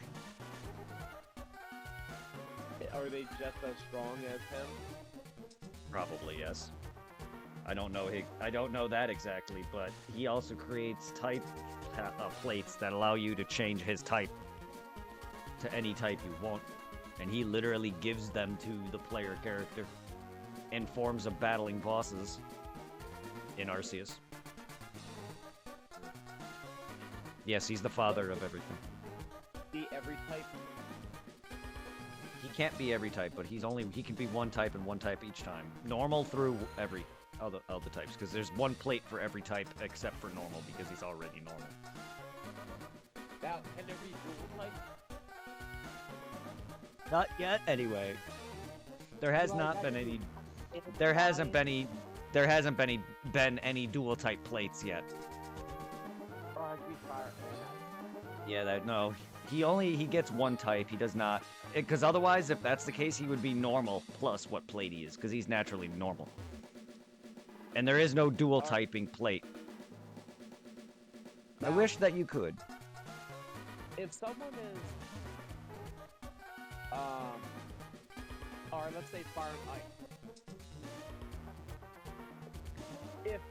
Are they just as strong as him? Probably, yes. I don't know that exactly, but he also creates type plates that allow you to change his type to any type you want. And he literally gives them to the player character in forms of battling bosses in Arceus. Yes, he's the father of everything. Be every type? He can't be every type, but he can be one type and one type each time. Normal through every other types, because there's one plate for every type except for normal, because he's already normal. Now, can there be dual types? Not yet, anyway. There has not been any. There hasn't been any dual type plates yet. Or I could be fire and ice? Yeah, no. He gets one type. He does not, because otherwise, if that's the case, he would be normal plus what plate he is, because he's naturally normal. And there is no dual typing plate. I wish that you could. If someone is, or let's say fire and ice. If,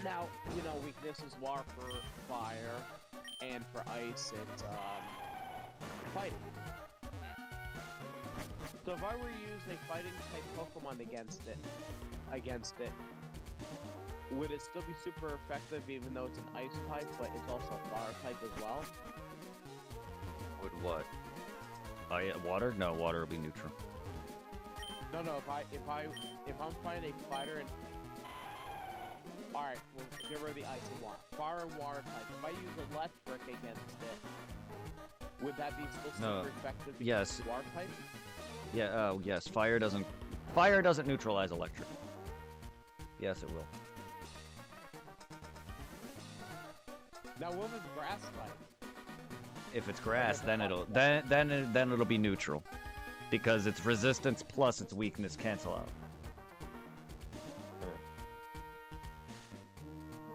now, you know, weaknesses are for fire, and for ice, it's, fighting. So if I were to use a fighting type Pokemon against it, would it still be super effective even though it's an ice type, but it's also fire type as well? Would what? Water? No, water will be neutral. No, if I'm fighting a fighter and alright, we'll get rid of the ice and water. Fire and water type. If I use electric against it, would that be still No. super effective because Yes. it's water type? Yeah. Oh, yes. Fire doesn't neutralize electric. Yes, it will. Now what was grass type? If it's grass, then it'll be neutral, because its resistance plus its weakness cancel out.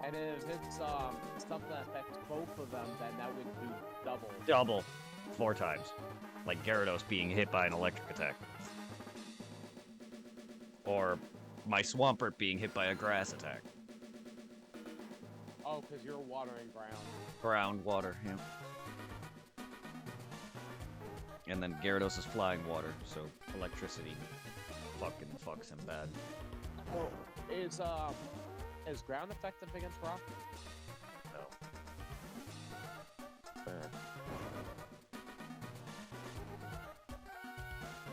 And if it's stuff that affects both of them, then that would do double. Double, 4 times, like Gyarados being hit by an electric attack, or my Swampert being hit by a grass attack. Oh, because you're watering ground. Ground water, yeah. And then Gyarados is flying water, so electricity fucking fucks him bad. Well, is ground effective against rock? No.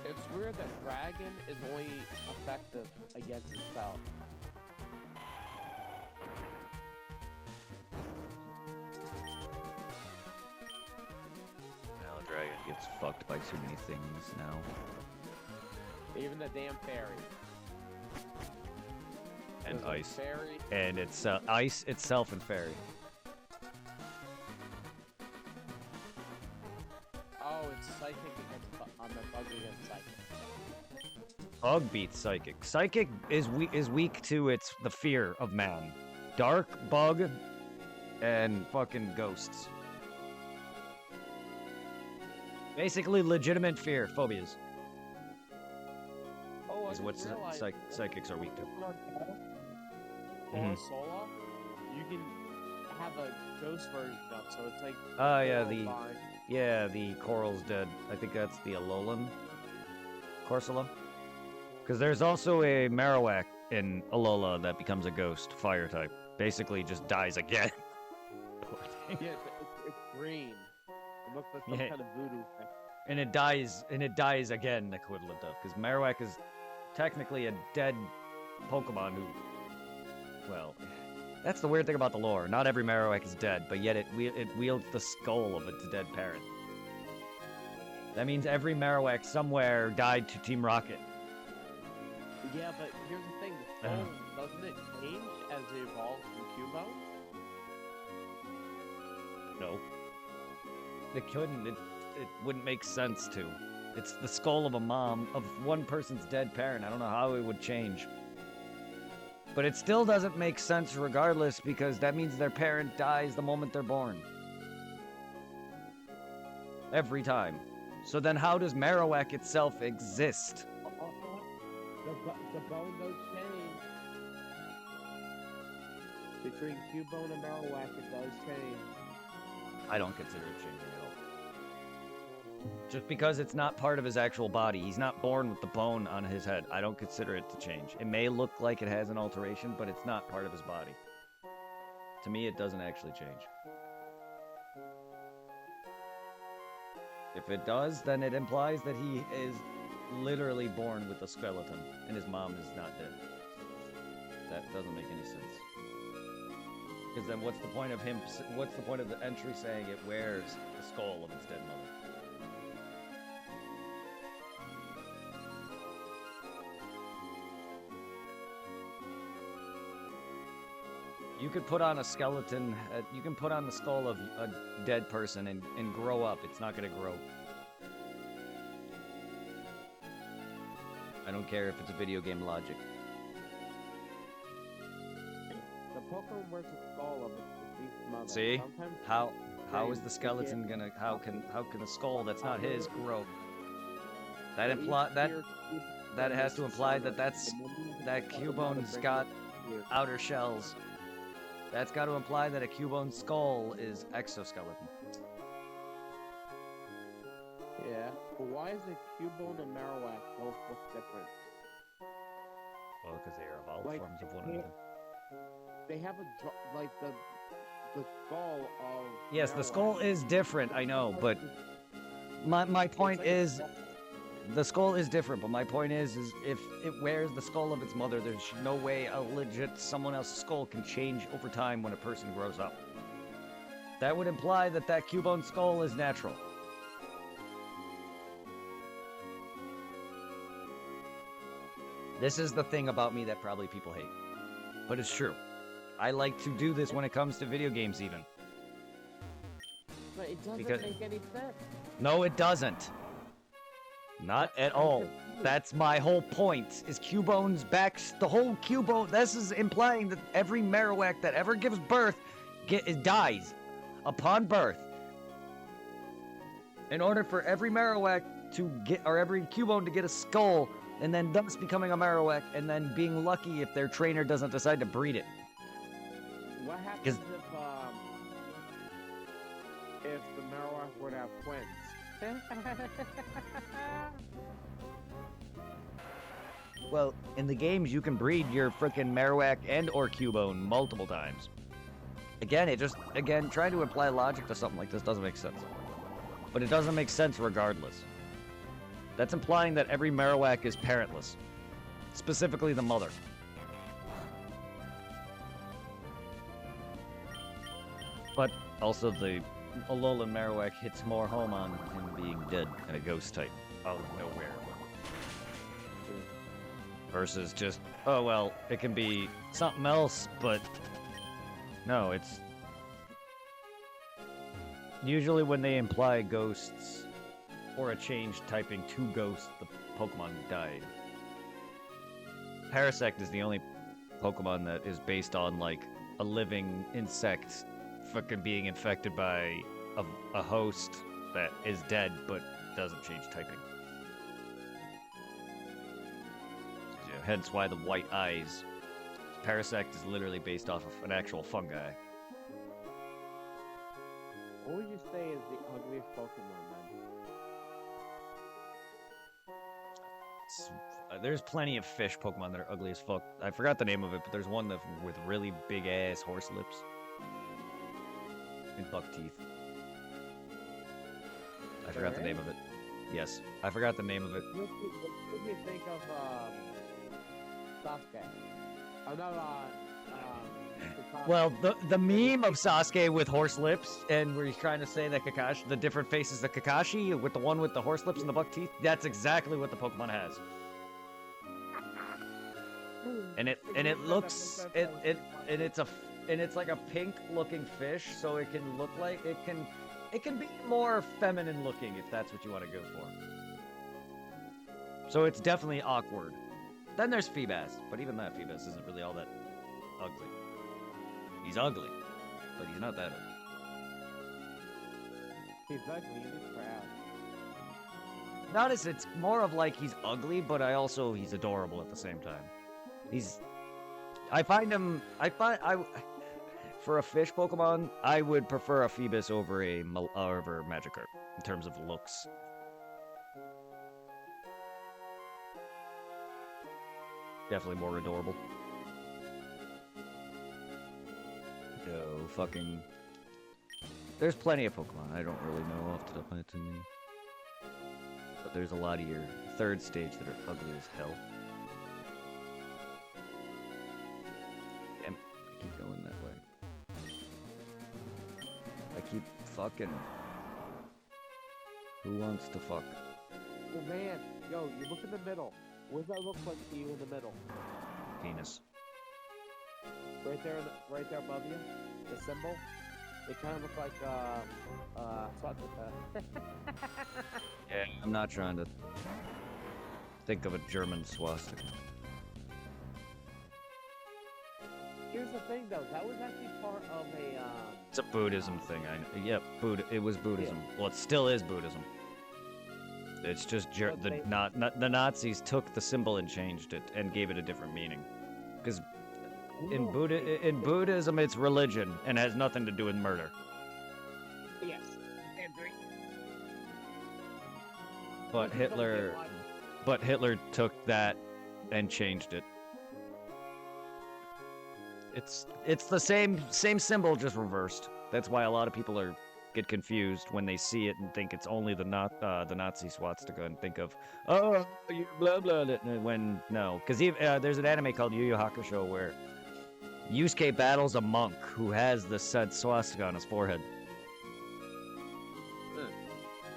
It's weird that dragon is only effective against itself. Now Dragon gets fucked by too many things now. Even the damn fairy. And There's a ice. Fairy. And it's ice itself and fairy. Oh, it's psychic against on the bug against psychic. Bug beats psychic. Psychic is weak to the fear of man. Dark, bug, and fucking ghosts. Basically, legitimate fear, phobias, Oh, I is just what realized psychics are weak to. Or Mhm. Sola, you can have a ghost version of, so it's like. Oh yeah, Coral the coral's dead. I think that's the Alolan Corsola. Because there's also a Marowak in Alola that becomes a ghost, fire type. Basically, just dies again. Poor thing. Yeah, it's green. It looks like some Yeah. kind of voodoo thing. And it dies again, equivalent of, because Marowak is technically a dead Pokemon who, well, that's the weird thing about the lore. Not every Marowak is dead, but yet it wields the skull of its dead parent. That means every Marowak somewhere died to Team Rocket. Yeah, but here's the thing: the Uh-huh. stone doesn't it change as it evolves from Cubone? No. It couldn't. It wouldn't make sense to. It's the skull of one person's dead parent. I don't know how it would change. But it still doesn't make sense regardless, because that means their parent dies the moment they're born. Every time. So then how does Marowak itself exist? The bone does change. Between Cubone and Marowak, it does change. I don't consider it changing at all. Just because it's not part of his actual body. He's not born with the bone on his head. I don't consider it to change. It may look like it has an alteration, but it's not part of his body. To me, it doesn't actually change. If it does, then it implies that he is literally born with a skeleton, and his mom is not dead. That doesn't make any sense. Because then what's the point of the entry saying it wears the skull of its dead mother? You could put on a skeleton, you can put on the skull of a dead person and grow up. It's not going to grow. I don't care if it's a video game logic. The Pokemon wears the skull of its deceased mother. See? Sometimes How is the skeleton gonna, how can a skull that's not his grow? That has to imply that that Cubone's got outer shells. That's got to imply that a Cubone skull is exoskeleton. Yeah, but why is the Cubone and Marowak both look different? Well, because they are evolved Like, forms of one they- another. They have like the skull of. Yes, the Marowak. skull is different, I know, but my point It's like a is, skull. the skull is different, but my point is if it wears the skull of its mother, there's no way a legit someone else's skull can change over time when a person grows up. That would imply that that Cubone skull is natural. This is the thing about me that probably people hate. But it's true. I like to do this when it comes to video games even. But it doesn't Because- make any sense. No, it doesn't. Not at all. That's my whole point, is Cubone's back... The whole Cubone... This is implying that every Marowak that ever gives birth dies upon birth. In order for every Marowak to get... Or every Cubone to get a skull, and then thus becoming a Marowak, and then being lucky if their trainer doesn't decide to breed it. What happens if the Marowak were to have twins? Well, in the games, you can breed your frickin' Marowak and or Cubone multiple times. Again, trying to imply logic to something like this doesn't make sense. But it doesn't make sense regardless. That's implying that every Marowak is parentless. Specifically the mother. But also the Alolan Marowak hits more home on him being dead and a ghost type out of nowhere. Versus just, oh well, it can be something else, but no, it's... Usually when they imply ghosts or a change typing to ghost, the Pokemon died. Parasect is the only Pokemon that is based on, like, a living insect fucking being infected by a host that is dead but doesn't change typing. Hence why the white eyes. Parasect is literally based off of an actual fungi. What would you say is the ugliest Pokemon then? There's plenty of fish Pokemon that are ugly as fuck. I forgot the name of it, but there's one that with really big ass horse lips and buck teeth. I forgot the name of it. Yes, I forgot the name of it. What do you think of Sasuke? I'm not Kakashi. Well, the meme of Sasuke with horse lips, and where he's trying to say that Kakashi, the different faces of Kakashi, with the one with the horse lips and the buck teeth, that's exactly what the Pokemon has. And it looks it's like a pink looking fish, so it can look like it can be more feminine looking if that's what you want to go for. So it's definitely awkward. Then there's Feebas, but even that Feebas isn't really all that ugly. He's ugly, but he's not that ugly. He's ugly, he's proud. Not as it's more of like he's ugly, but he's adorable at the same time. For a fish Pokemon, I would prefer a Phoebus over over Magikarp in terms of looks. Definitely more adorable. No, fucking... There's plenty of Pokemon I don't really know off the top of my head to me. But there's a lot of your third stage that are ugly as hell. Damn, I keep going that way. I keep fucking... Who wants to fuck? Oh man, yo, you look in the middle. What does that look like to you in the middle? Penis. Right there above you, the symbol. They kind of look like swastika. Yeah, I'm not trying to think of a German swastika. Here's the thing, though. That was actually part of a. It's a Buddhism thing. Yep, it was Buddhism. Yeah. Well, it still is Buddhism. It's just the Nazis took the symbol and changed it and gave it a different meaning. Because in Buddhism, it's religion and has nothing to do with murder. Yes. But This is gonna be Hitler, a lot- but Hitler took that and changed it. It's the same symbol, just reversed. That's why a lot of people get confused when they see it and think it's only the Nazi swastika and think of, oh, you blah blah blah, when no, because there's an anime called Yu Yu Hakusho where Yusuke battles a monk who has the said swastika on his forehead.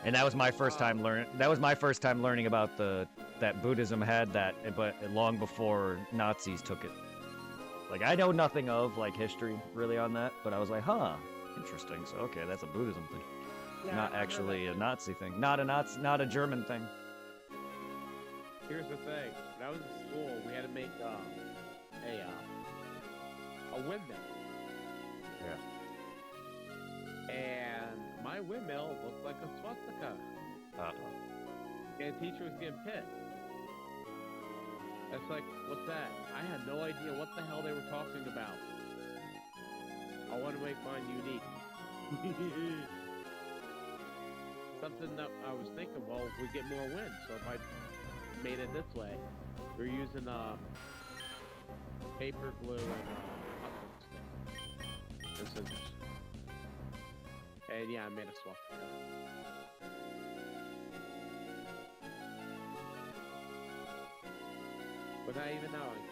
And that was my first time learning about that Buddhism had that, but long before Nazis took it. Like, I know nothing of like history really on that, but I was like, huh, interesting. So okay, that's a Buddhism thing, Yeah, not I heard actually that. a Nazi thing, not a German thing. Here's the thing. When I was in school, we had to make a windmill. Yeah. And my windmill looked like a swastika. And the teacher was getting pissed. That's like, what's that? I had no idea what the hell they were talking about. I want to make mine unique. Something that I was thinking, well, we get more wind. So if I made it this way, we're using paper glue and hot glue stick and scissors. And yeah, I made a swastika. Without even knowing.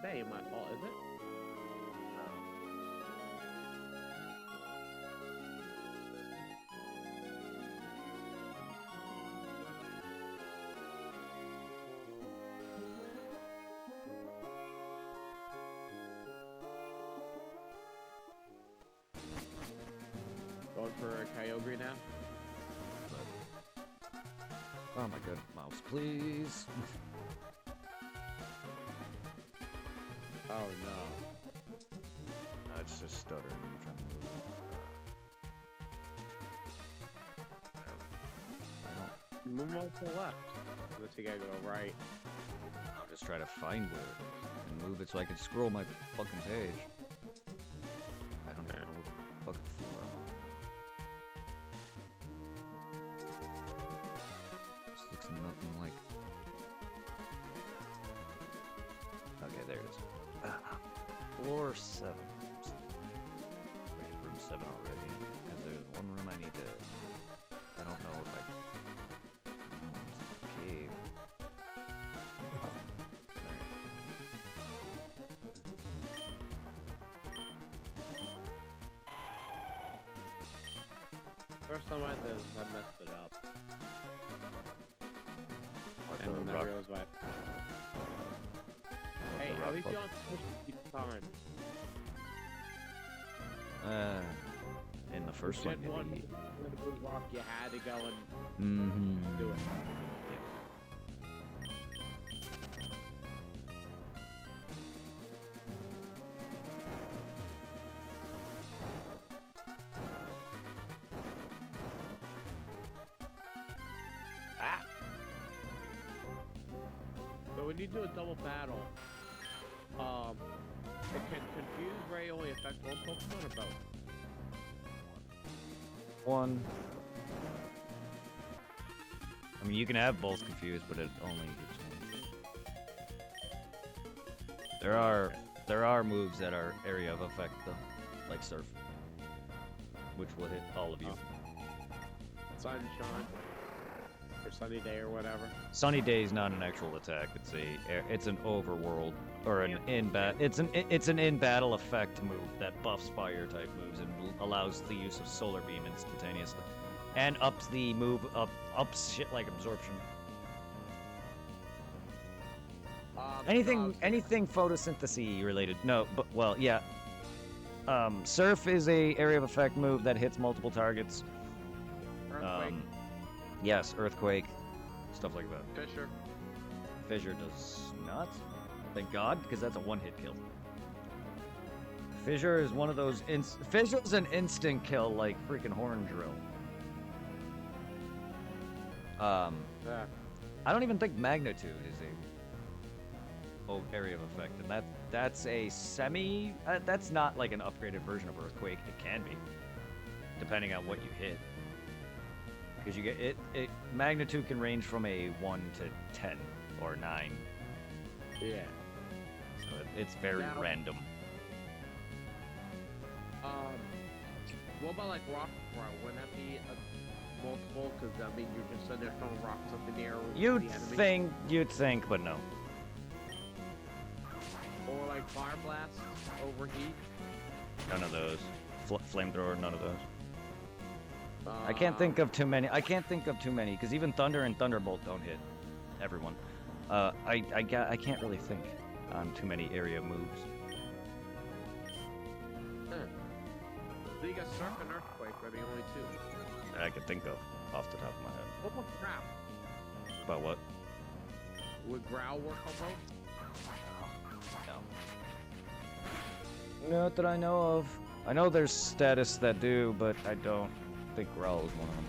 That ain't my fault, is it? Going for a Kyogre now? Oh my god, mouse, please. Oh no. It's just stuttering. I'm trying to move it. Move on to the left. Unless you gotta go right. I'm just trying to find it and move it so I can scroll my fucking page. I don't know. Fucking floor. This looks nothing like. Okay, there it is. Floor 7. Wait, room 7 already. Because there's one room I need to. I don't know if I. Cave. First time I did this, I messed it up. What, And the then I rock, realized why. what, Hey, the at rock least book? you don't push each time. In the first one, Gen 1, maybe. when the blue rock, you had to go and Mm-hmm. do it. Ah! So when you do a double battle, it can confuse Ray only affect one Pokemon or both? One. I mean, you can have both confused, but it only gives one. There are moves that are area of effect though, like Surf, which will hit all of you. Sunshine or Sunny Day or whatever. Sunny Day is not an actual attack. It's an overworld or an it's an in battle effect move that buffs fire type moves and allows the use of Solar Beam instantaneously, and ups the move ups shit like absorption. Anything photosynthesis related. No, but well, yeah. Surf is a area of effect move that hits multiple targets. Earthquake, Yes, earthquake, stuff like that. Fisher. Fissure does not. Thank God, because that's a one-hit kill. Fissure is one of those. Fissure's an instant kill, like freaking Horn Drill. Yeah. I don't even think Magnitude is area of effect, and that's a semi. That's not like an upgraded version of Earthquake. It can be, depending on what you hit. Because you get it magnitude can range from a 1 to 10 or 9. Yeah. So it's very Now- random. What about like rock throw? Wouldn't that be a multiple? Because I mean, you're just sitting there throwing rocks up in the air with the enemy. You'd think, but no. Or like fire blast, overheat. None of those. Flamethrower, none of those. I can't think of too many. Because even Thunder and Thunderbolt don't hit everyone. I can't really think on too many area moves. So you got Surf and Earthquake are the only two. That I could think of off the top of my head. What about Growl? About what? Would Growl work on both? No. Not that I know of. I know there's status that do, but I don't think Growl is one of them.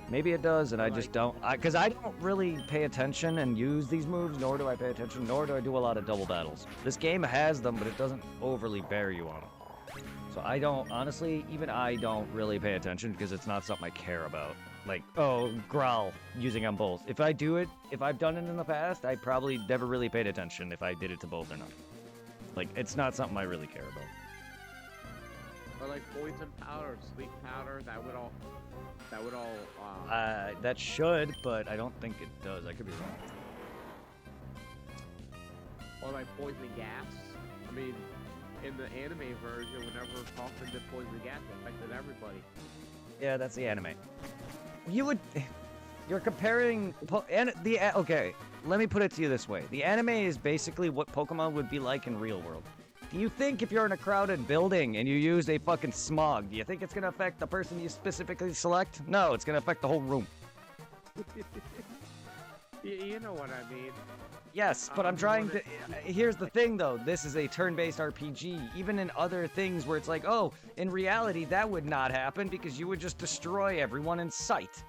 Maybe it does, and I just don't. Because I don't really pay attention and use these moves, nor do I pay attention, nor do I do a lot of double battles. This game has them, but it doesn't overly bear you on them. So I don't, honestly, even I don't really pay attention because it's not something I care about. Like, oh, Growl, using on both. If I do it, if I've done it in the past, I probably never really paid attention if I did it to both or not. Like, it's not something I really care about. Or like poison powder, or sleep powder, that would all. That should, but I don't think it does. I could be wrong. Or like poison gas. I mean, in the anime version, whenever Hoffman did poison gas, it affected everybody. Yeah, that's the anime. You're comparing, okay, let me put it to you this way. The anime is basically what Pokemon would be like in real world. Do you think if you're in a crowded building and you use a fucking smog, do you think it's gonna affect the person you specifically select? No, it's gonna affect the whole room. You know what I mean. Yes, but I'm trying to... Here's the thing, though. This is a turn-based RPG. Even in other things where it's like, oh, in reality, that would not happen because you would just destroy everyone in sight.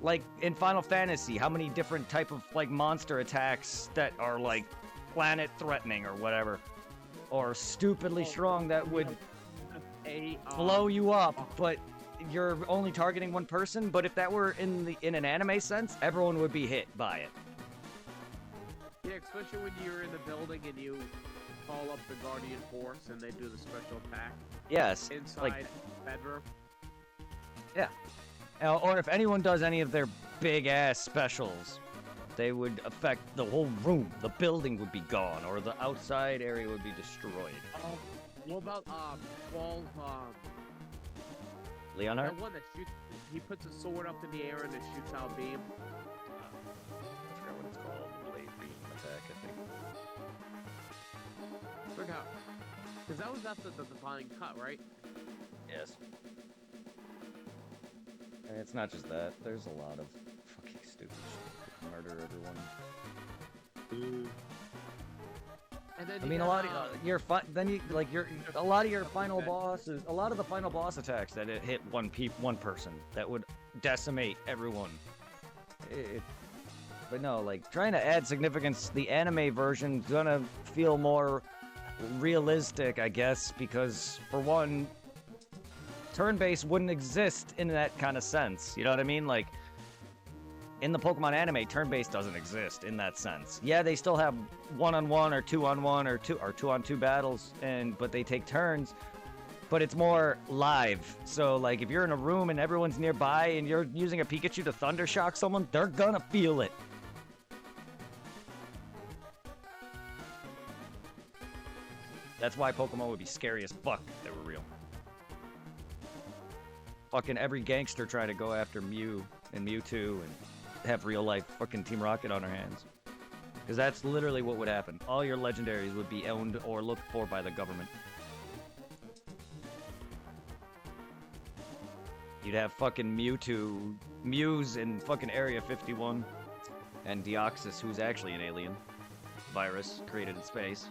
Like, in Final Fantasy, how many different type of, like, monster attacks that are, like, planet-threatening or whatever. Or stupidly strong that would blow you up, but you're only targeting one person. But if that were in an anime sense, everyone would be hit by it. Yeah, especially when you're in the building and you call up the Guardian Force and they do the special attack. Yes. Inside like, bedroom. Yeah. Or if anyone does any of their big-ass specials, they would affect the whole room. The building would be gone, or the outside area would be destroyed. What about, Paul's, Leonhardt? that one that shoots, he puts a sword up in the air and it shoots out a beam. I forgot what it's called. The blade beam attack, I think. Forgot. Because that was after the Divine Cut, right? Yes. And it's not just that. There's a lot of fucking stupid shit. Murder everyone. And then I mean, a lot of your a lot of your final bosses, a lot of the final boss attacks that it hit one person that would decimate everyone. But no, like trying to add significance, the anime version's gonna feel more realistic, I guess, because for one, turn-based wouldn't exist in that kind of sense. You know what I mean? Like, in the Pokemon anime, turn-based doesn't exist in that sense. Yeah, they still have one-on-one or two-on-one or two-on-two battles, but they take turns. But it's more live. So, like, if you're in a room and everyone's nearby and you're using a Pikachu to Thunder Shock someone, they're gonna feel it. That's why Pokemon would be scary as fuck if they were real. Fucking every gangster trying to go after Mew and Mewtwo and have real life fucking Team Rocket on our hands. Because that's literally what would happen. All your legendaries would be owned or looked for by the government. You'd have fucking Mews in fucking Area 51. And Deoxys, who's actually an alien. Virus created in space.